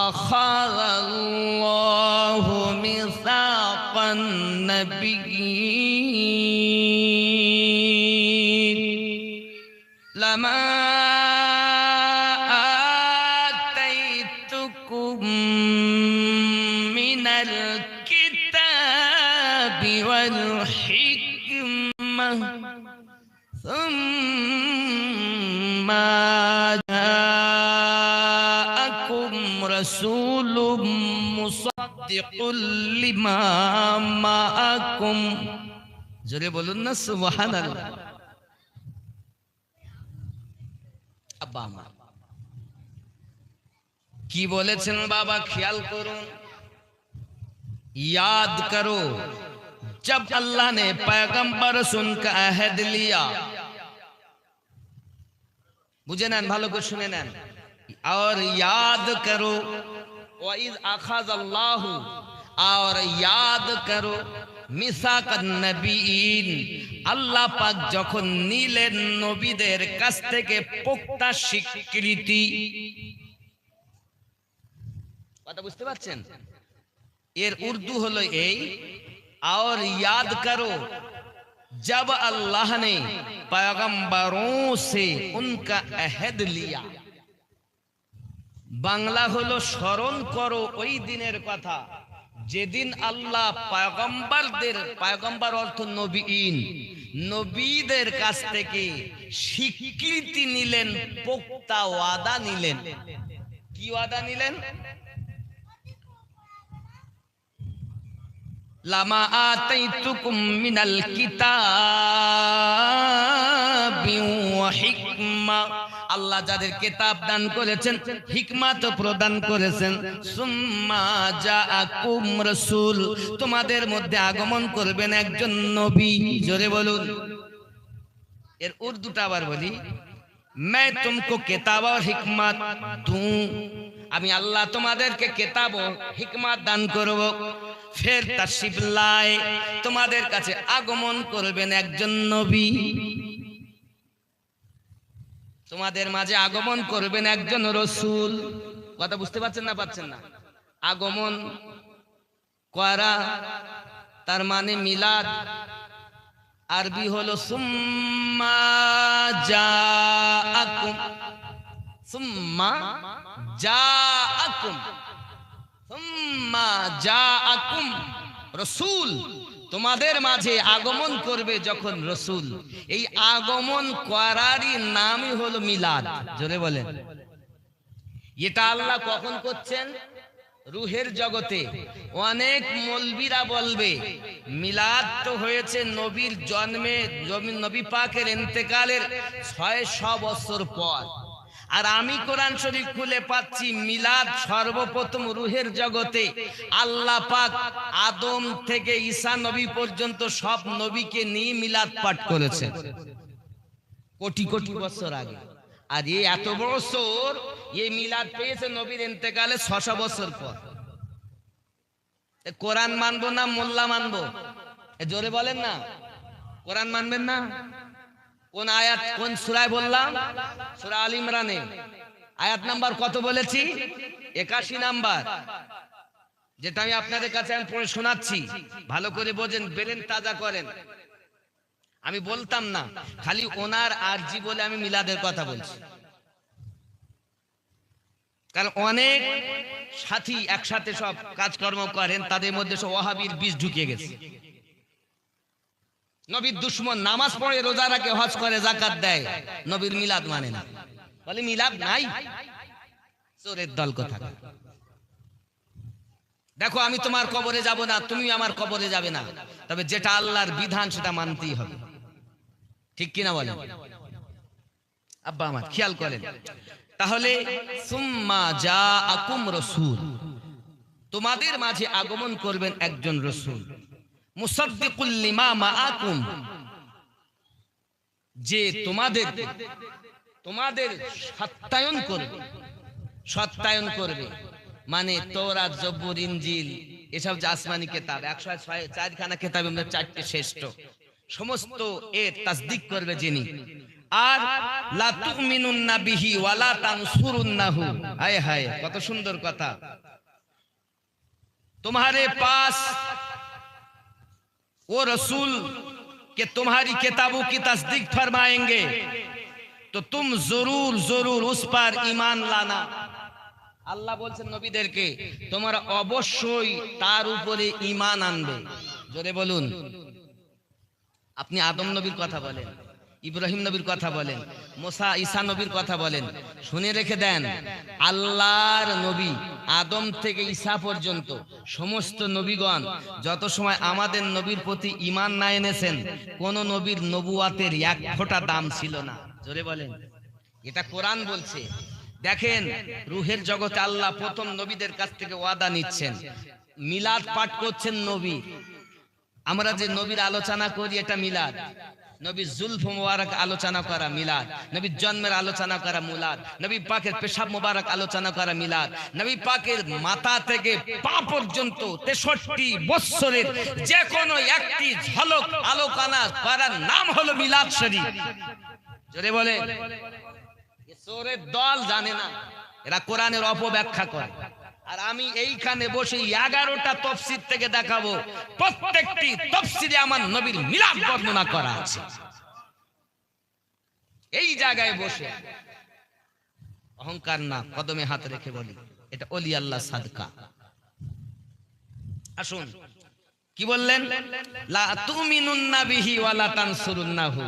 أَخَذَ اللَّهُ مِيثَاقَ النَّبِيِّينَ لَمَا آتَيْتُكُم مِّنَ الْكِتَابِ وَالْحِكْمَةِ ثُمَّ رسول مصدق لما معكم জোরে বলুন না সুবহানাল্লাহ। আব্বা আমার কি বলেছেন বাবা খেয়াল করুন, याद करो जब अल्लाह ने पैगंबर सुनकर अहद लिया। बुझे नेन भालो করে শুনে নেন। और याद करो वइज़ अख़ज़ अल्लाह, और याद करो মিসাক নবীন, আল্লাহ পাক যখন নিলেন নবীদের কাছ থেকে পোক্তা স্বীকৃতি। কথা বুঝতে পারছেন? এর উর্দু হলো এই, और याद करो जब अल्लाह ने पैगंबरों से उनका अहद लिया। বাংলা হলো স্মরণ করো ওই দিনের কথা যেদিন আল্লাহ পয়গম্বরদের, পয়গম্বর অর্থ নবীন, নবীদের কাছ থেকে স্বীকৃতি নিলেন, পোক্তা ওয়াদা নিলেন। কি ওয়াদা নিলেন? লামা আতাইতুকুম মিনাল কিতাবি ওয়া হিকমা, আল্লাহ যাদের কিতাব দান করেছেন, হিকমত প্রদান করেছেন। সুম্মা জাআকুম রাসূল, তোমাদের মধ্যে আগমন করবেন একজন নবী। জোরে বলুন। এর উর্দুটা আবার বলি, मैं तुमको किताब और हिकमत दूं, আমি আল্লাহ তোমাদেরকে কিতাব ও হিকমত দান করব। ফের তাশরিফ লায়ে, তোমাদের কাছে আগমন করবেন একজন নবী, তোমাদের মাঝে আগমন করবেন একজন রাসূল। কথা বুঝতে পারছেন না পাচ্ছেন না? আগমন করা তার মানে মিলাদ, আরবি হলো সুম্মা জাআকুম, সুম্মা জাআকুম, সুম্মা জাআকুম রাসূল, তোমাদের মাঝে আগমন করবে যখন রাসূল। এই আগমন করারই নামই হলো মিলাদ। জোরে বলেন। এটা আল্লাহ কখন করছেন? রুহের জগতে। অনেক মৌলবীরা বলবে মিলাদ তো হয়েছে নবীর জন্মে, নবী পাকের ইন্তেকালের 600 বছর পর। আর আমি কোরআন শরীফ খুলে পাচ্ছি মিলাদ সর্বপ্রথম রুহের জগতে আল্লাহ পাক আদম থেকে ঈসা নবী পর্যন্ত সব নবীকে নিয়ে মিলাদ পাঠ করেছেন কোটি কোটি বছর আগে। আর এই এত বছর এই মিলাদ পেয়েছে নবীর ইন্তেকালে 600 বছর পর। কোরআন মানবো না মোল্লা মানবো? জোরে বলেন না। কোরআন মানবেন না? কোন আয়াত, কোন সূরায় বললাম? সূরা আল ইমরানে। আয়াত নাম্বার কত বলেছি? 81 নাম্বার, যেটা আমি আপনাদের কাছে আমি পড়ে শোনাচ্ছি। ভালো করে বোঝেন, ব্রেন তাজা করেন। আমি বলতাম না, খালি ওনার আরজি বলে আমি মিলাদের কথা বলছি। কারণ অনেক সাথী একসাথে সব কাজকর্ম করেন, তাদের মধ্যে সব ওয়াহাবির বীজ ঢুকে গেছে। নবীর দুশমন, নামাজ পড়ে, রোজা রাখে, হজ করে, যাকাত দেয়, নবীর মিলাদ মানে না, বলে মিলাদ নাই। চোরের দল কথা। দেখো আমি তোমার কবরে যাব না, তুমি আমার কবরে যাবে না, তবে যেটা আল্লাহর বিধান সেটা মানতেই হবে। ঠিক কিনা বলেন? আব্বা আমার খেয়াল করেন। তাহলে সুম্মা জাআকুম রাসূল, তোমাদের মাঝে আগমন করবেন একজন রাসূল। মুসাদ্দিকুল লিমা মাআকুম, যে তোমাদের তোমাদের সত্যায়ন করবে। সত্যায়ন করবে মানে তওরাত, জবুর, ইনজিল এসব যে আসমানি কিতাব 104 খানা কিতাবের মধ্যে 4টে শ্রেষ্ঠ, সমস্ত এর তাসদিক করবে যিনি। আর লা তুমিনুন্না বিহি ওয়া লা তানসুরুন্নাহু। হায় হায়, কত সুন্দর কথা। तुम्हारे पास वो रसूल के तुम्हारी किताबों की तस्दीक फरमाएंगे तो तुम जरूर जरूर उस पर ईमान लाना। আল্লাহ বলছেন নবীদেরকে তোমরা অবশ্যই তার উপরে ঈমান আনবে। জোরে বলুন। আপনি আদম নবীর কথা বলেন, ইব্রাহিম নবীর কথা বলেন, মুসা ঈসা নবীর কথা বলেন, শুনে রেখে দেন আল্লাহর নবী আদম থেকে ঈসা পর্যন্ত সমস্ত নবীগণ যত সময় আমাদের নবীর প্রতি ঈমান না এনেছেন, কোন নবীর নবুয়াতের এক ফোঁটা দাম ছিল না। জোরে বলেন। এটা কোরআন বলছে। দেখেন রুহের জগতে আল্লাহ প্রথম নবীদের কাছ থেকে ওয়াদা নিচ্ছেন, মিলাদ পাঠ করছেন নবী। আমরা যে নবীর আলোচনা করি এটা মিলাদ, নবীর জুলফ মুবারক আলোচনা করা মিলাদ, নবীর জন্মের আলোচনা করা মিলাদ, নবী পাকের পেশাব মুবারক আলোচনা করা মিলাদ, নবী পাকের মাথা থেকে পা পর্যন্ত 63 বৎসরের যে কোনো একটি ঝলক আলোচনা করার নাম হলো মিলাদ শরীফ। জোরে বলে। চোরের দল জানে না, এরা কোরআনের অপব্যাখ্যা করে। আর আমি এইখানে বসে 11টা তাফসীর থেকে দেখাবো, প্রত্যেকটি তাফসীরে আমার নবীর মিলাদ বর্ণনা করা আছে। এই জায়গায় বসে অহংকার না, কদমে হাত রেখে বলি এটা ওলি আল্লাহ সাদকা। আসুন কি বললেন, লা তুমিনুন্না বিহি ওয়া লা তানসুরুন্নাহু,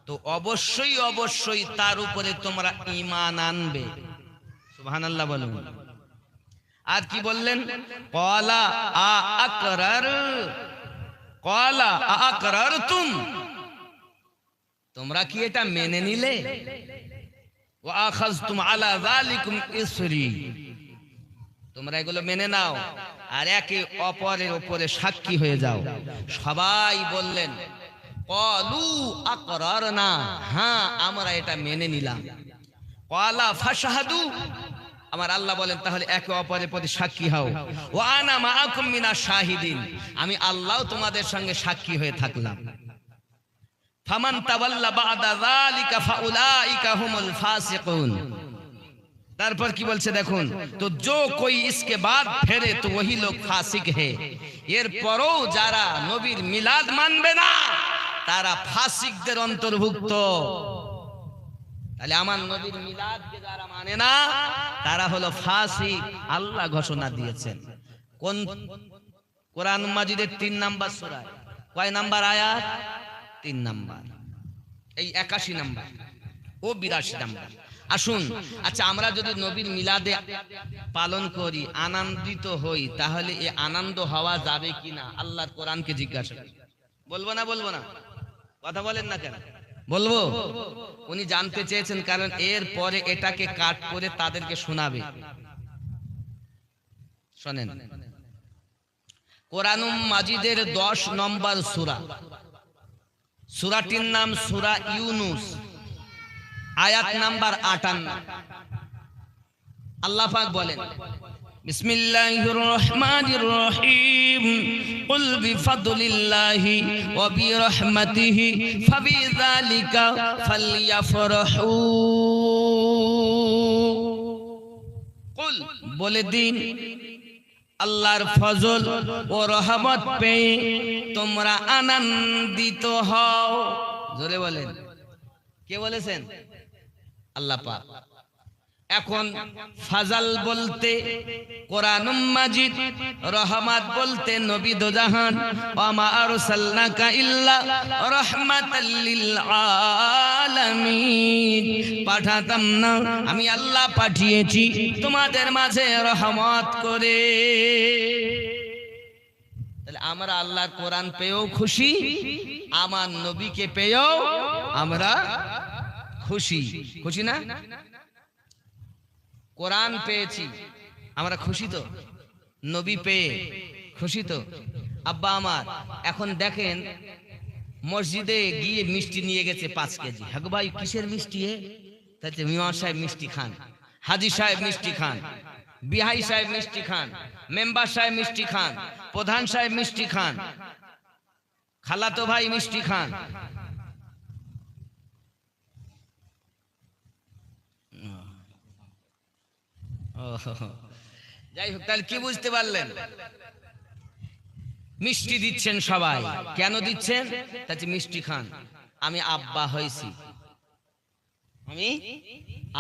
তো অবশ্যই অবশ্যই তার উপরে তোমরা ঈমান আনবে। সুবহানাল্লাহ বলুন। আর কি বললেন, ক্বালা আকরারতুম, তোমরা কি এটা মেনে নিলে, ওয়া আখাযতুম আলা যালিকুম ইসরি, তোমরা এগুলো মেনে নাও আর একে অপরের উপরে সাক্ষী হয়ে যাও। সবাই বললেন ক্বালু আকরারনা, হ্যাঁ আমরা এটা মেনে নিলাম। ক্বালা ফাশহাদু, আমার আল্লাহ বলেন তাহলে একে অপরের প্রতি সাক্ষী হও। ওয়া আনা মাআকুম মিনাশ শাহিদিন, আমি আল্লাহ তোমাদের সঙ্গে সাক্ষী হয়ে থাকলাম। ফামান তাওয়াল্লা বা'দা যালিকা ফাউলাইকা হুমুল ফাসিকুন। তারপর কি বলছে দেখুন, তো जो कोई इसके बाद फेरे तो वही लोग फासिक है। এরপরও যারা নবীর মিলাদ মানবে না তারা ফাসিকদের অন্তর্ভুক্ত। তাহলে আমার নবীর মিলাদকে যারা মানে না তারা হলো ফাসিক, আল্লাহ ঘোষণা দিয়েছেন। কোন কোরআন মাজিদের 3 নাম্বার সূরা, কয় নাম্বার আয়াত? 3 নাম্বার। এই 81 নাম্বার ও 82 নাম্বার। আসুন, আচ্ছা আমরা যদি নবীর মিলাদে পালন করি, আনন্দিত হই, তাহলে এই আনন্দ হওয়া যাবে কিনা আল্লাহর কোরআনকে জিজ্ঞাসা করি। বলবো না বলবো না? কথা বলেন না কেন? বলবো। উনি জানতে চেয়েছেন, কারণ এর পরে এটাকে কাট করে তাদেরকে শোনাবে। শোনেন, কোরআন মাজিদের 10 নম্বর সূরা, সূরাটির নাম সূরা ইউনুস, আয়াত নাম্বার 58। আল্লাহ পাক বলেন, বিসমিল্লাহির রহমানির রহিম, কুল বিফাদলিল্লাহি ওয়া বিরহমাতিহি ফাবিযালিকা ফালইফরাহু। কুল, বলে দিন, আল্লাহর ফজল ও রহমত পেয়ে তোমরা আনন্দিত হও। জোরে বলেন। কে বলেছেন? আল্লাহ পাক। এখন ফাজাল বলতে কোরআন মাজিদ, রহমত বলতে নবী দো জাহান, ওয়া মা আরসালনাকা ইল্লা রাহমাতাল লিল আলামিন, পাঠাতাম না, আমি আল্লাহ পাঠিয়েছি তোমাদের মাঝে রহমত করে। তাহলে আমরা আল্লাহর কোরআন পেয়েও খুশি, আমার নবীকে পেয়েও আমরা খুশি। খুশি না? কোরআন পেয়েছি আমরা খুশি তো, নবী পেয়ে খুশি তো। আব্বা আমার এখন দেখেন মসজিদে গিয়ে মিষ্টি নিয়ে গেছে 5 কেজি। হ্যাঁ ভাই, কিসের মিষ্টি? তাতে ইমাম সাহেব মিষ্টি খান, হাজী সাহেব মিষ্টি খান, বিহাই সাহেব মিষ্টি খান, মেম্বার সাহেব মিষ্টি খান, প্রধান সাহেব মিষ্টি খান, খালাতো ভাই মিষ্টি খান। যাই হোক, তাহলে কি বুঝতে পারলেন? মিষ্টি দিচ্ছেন সবাই, কেন দিচ্ছেন? তাতে মিষ্টি খান। আমি আব্বা হয়েছি, আমি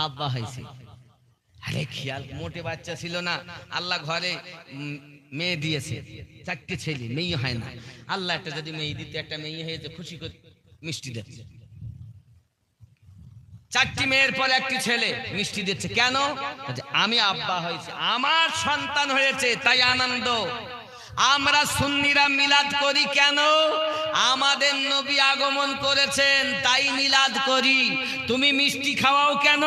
আব্বা হয়েছি। আরে খেয়াল, মোটে বাচ্চা ছিল না, আল্লাহ ঘরে মেয়ে দিয়েছে, 4টে ছেলে, মেয়ে হয় না। আল্লাহ একটা যদি মেয়ে দিতে, একটা মেয়ে হয়েছে, খুশি করে মিষ্টি দিচ্ছে। 4টি মেয়ের পর একটি ছেলে, মিষ্টি দিচ্ছে কেন? আমি আব্বা হয়েছে, আমার সন্তান হয়েছে, তাই আনন্দ। আমরা সুন্নিরা মিলাদ করি কেন? আমাদের নবী আগমন করেছেন, তাই মিলাদ করি। তুমি মিষ্টি খাওয়াও কেন?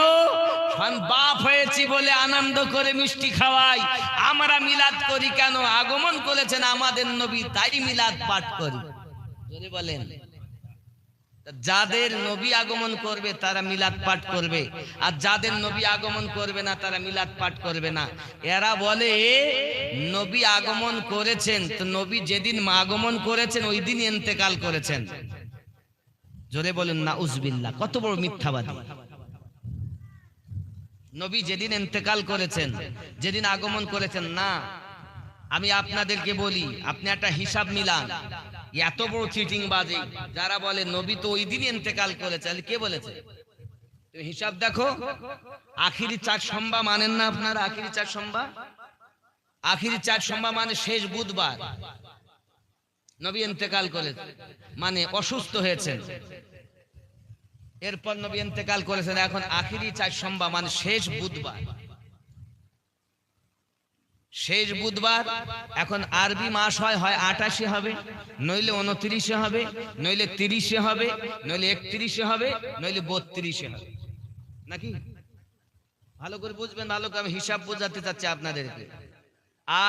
বাপ হয়েছি বলে আনন্দ করে মিষ্টি খাওয়াই। আমরা মিলাদ করি কেন? আগমন করেছেন আমাদের নবী, তাই মিলাদ পাঠ করি। যদি বলেন, যাদের নবী আগমন করবে তারা মিলাদ পাঠ করবে, আর যাদের নবী আগমন করবে না তারা মিলাদ পাঠ করবে না। এরা বলে নবী আগমন করেছেন, তো নবী যেদিন আগমন করেছেন ওই দিন ইন্তেকাল করেছেন। জোরে বলেন নাউজুবিল্লাহ, কত বড় মিথ্যাবাদী। নবী যেদিন ইন্তেকাল করেছেন, যেদিন আগমন করেছেন না। আমি আপনাদেরকে বলি, আপনি একটা হিসাব মিলান। এত বড় চিটিং বাজি যারা বলে নবী তো ওই দিন ইন্তেকাল করেছে, কে বলেছে? তুমি হিসাব দেখো। আখিরি 4 সোমবা মানেন না আপনারা? আখিরি 4 সোমবা, আখিরি 4 সোমবা মানে শেষ বুধবার নবী ইন্তেকাল করেছে, মানে অসুস্থ হয়েছেন, এরপর নবী ইন্তেকাল করেছেন। এখন আখিরি 4 সোমবা মানে শেষ বুধবার, শেষ বুধবার। এখন আরবি মাস হয় 28 হবে, নইলে 29 হবে, নইলে 30 হবে, নইলে 31 হবে, নইলে 32 হবে, নাকি? ভালো করে বুঝবেন, ভালো করে আমি হিসাব বোঝাতে চাচ্ছি আপনাদেরকে।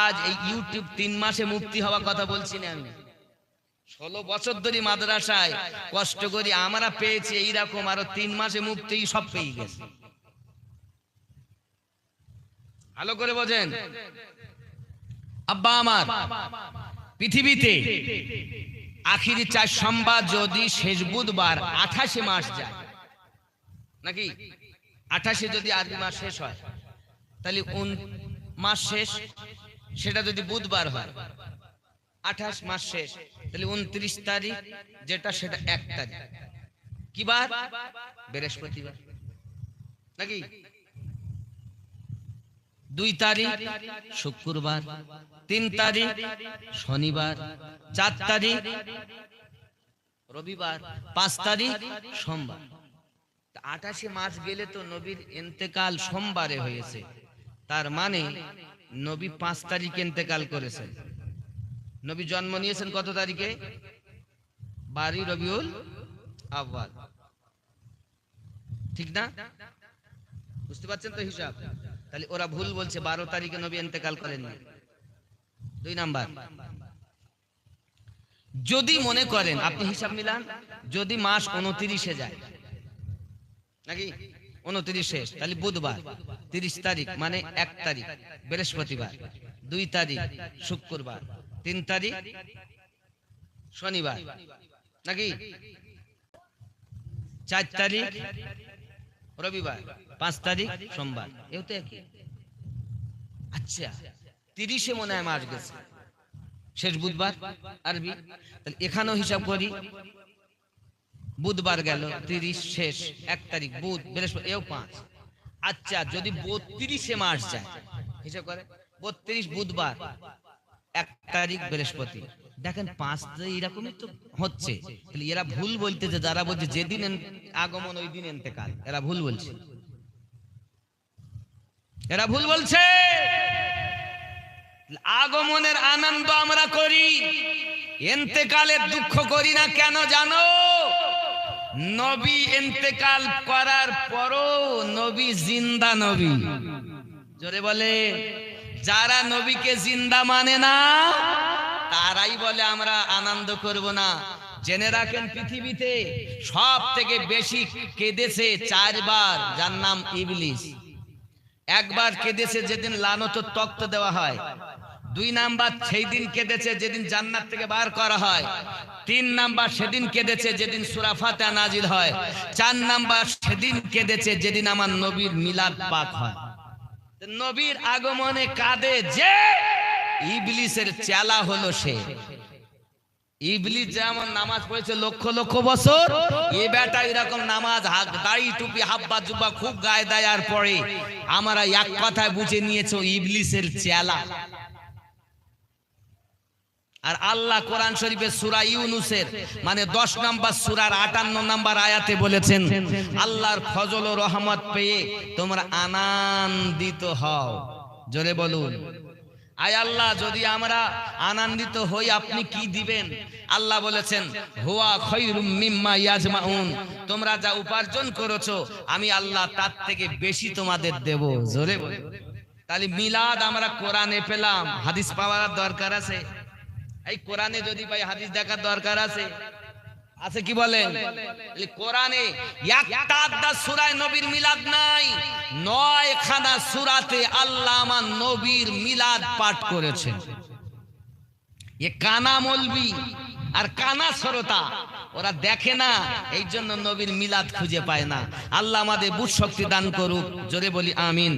আজ এই ইউটিউব 3 মাসে মুক্তি হওয়া কথা বলছি না আমি। 16 বছর ধরে মাদ্রাসায় কষ্ট করি, আমরা পেয়েছি এইরকম, আরো 3 মাসে মুক্তি সব পেয়ে গেছে। ভালো করে বোঝেন আব্বা আমার, পৃথিবীতে আখিরি 4 সোমবার যদি শেষ বুধবার 28 মাস যায়, নাকি? 28 যদি আরবি মাস শেষ হয়, তাহলে মাস শেষ, সেটা যদি বুধবার হয়, 28 মাস শেষ, তাহলে 29 তারিখ যেটা, সেটা 1 তারিখ। কি বার? বৃহস্পতিবার, নাকি? 2 তারিখ শুক্রবার, 3 তারিখ শনিবার, 4 তারিখ রবিবার, 5 তারিখ সোমবার। 28 মাস গেলে তো নবীর ইন্তেকাল সোমবারে হয়েছে, তার মানে নবী 5 তারিখে ইন্তেকাল করেছেন। নবী জন্ম নিয়েছেন কত তারিখে? 12 রবিউল আউয়াল, ঠিক না? বুঝতে পারছেন তো হিসাব? তাহলে ওরা ভুল বলছে, 12 তারিখে নবী ইন্তেকাল করেননি। 2 নাম্বার, যদি মনে করেন আপনি হিসাব মিলান, যদি মাস 29-এ যায়, নাকি? 29 শেষ, তাহলে বুধবার, 30 তারিখ মানে 1 তারিখ বৃহস্পতিবার, 2 তারিখ শুক্রবার, 3 তারিখ শনিবার, নাকি? 4 তারিখ রবিবার, 5 তারিখ সোমবার। এও তো একই। আচ্ছা, 30-এ মনে হয় মাস গেছে, শেষ বুধবার আরবি। তাহলে এখানেও হিসাব করি, বুধবার গেল, 30 শেষ, 1 তারিখ বুধ, বৃহস্পতি, এও 5। আচ্ছা, যদি 32-এ মাস যায়, হিসাব করে 32 বুধবার, 1 তারিখ বৃহস্পতি, দেখেন 5 এরকমই তো হচ্ছে। তাহলে এরা ভুল বলতেছে, যারা বলছে যেদিন আগমন ওই দিন ইন্তেকাল, এরা ভুল বলছে, এরা ভুল বলছে। আগমনের আনন্দ আমরা করি, ইন্তেকালের দুঃখ করি না। কেন জানো? নবী ইন্তেকাল করার পরও নবী জিন্দা নবী। জোরে বলে, যারা নবীকে জিন্দা মানে না তারাই বলে আমরা আনন্দ করব না। জেনে রাখেন পৃথিবীতে সব থেকে বেশি কেঁদেছে 4 বার, যার নাম ইবলিস। একবার কেঁদেছে যেদিন লানতের তখ্ত দেওয়া হয়, 2 নাম্বার সেই দিন কেঁদেছে যেদিন জান্নাত থেকে বার করা হয়, 3 নাম্বার সেদিন কেঁদেছে যেদিন সূরা ফাতিহা নাজিল হয়, 4 নাম্বার সেদিন কেঁদেছে যেদিন আমার নবীর মিলাদ পাক হয়। নবীর আগমনে কাঁদে যে ইবলিসের চেলা হলো সে। ইবলিস যেমন নামাজ পড়েছে লক্ষ লক্ষ বছর, এ বেটা এরকম নামাজ দাড়ি টুপি হাব্বা জুব্বা খুব গায়ে দেয় আর পড়ে। আমরা এক কথায় বুঝে নিয়েছো ইবলিসের চেলা। আর আল্লাহ কোরআন শরীফে সূরা ইউনূসের মানে 10 নম্বর সূরার 58 নম্বর আয়াতে বলেছেন, আল্লাহর ফজল ও রহমত পেয়ে তোমরা আনন্দিত হও। জোরে বলুন, আয় আল্লাহ যদি আমরা আনন্দিত হই আপনি কি দিবেন? আল্লাহ বলেছেন, হুয়া খায়রুম মিম্মা ইয়াজমাউন, তোমরা যা উপার্জন করেছো আমি আল্লাহ তার থেকে বেশি তোমাদের দেব। জোরে বলুন। তাহলে মিলাদ আমরা কোরআনে পেলাম, হাদিস পাওয়ার দরকার আছে? এই কোরআনে যদি পাই হাদিস দেখার দরকার আছে? আছে কি বলেন? কোরআনে একটা আধা সূরায় নবীর মিলাদ নাই, 9 খানা সূরাতে আল্লাহ আমার নবীর মিলাদ পাঠ করেছেন। এ কানা মৌলবি আর কানা শ্রোতা, ওরা দেখে না, এই জন্য নবীর মিলাদ খুঁজে পায় না। আল্লাহ আমাদের বুঝ শক্তি দান করুক। জোরে বলি আমিন।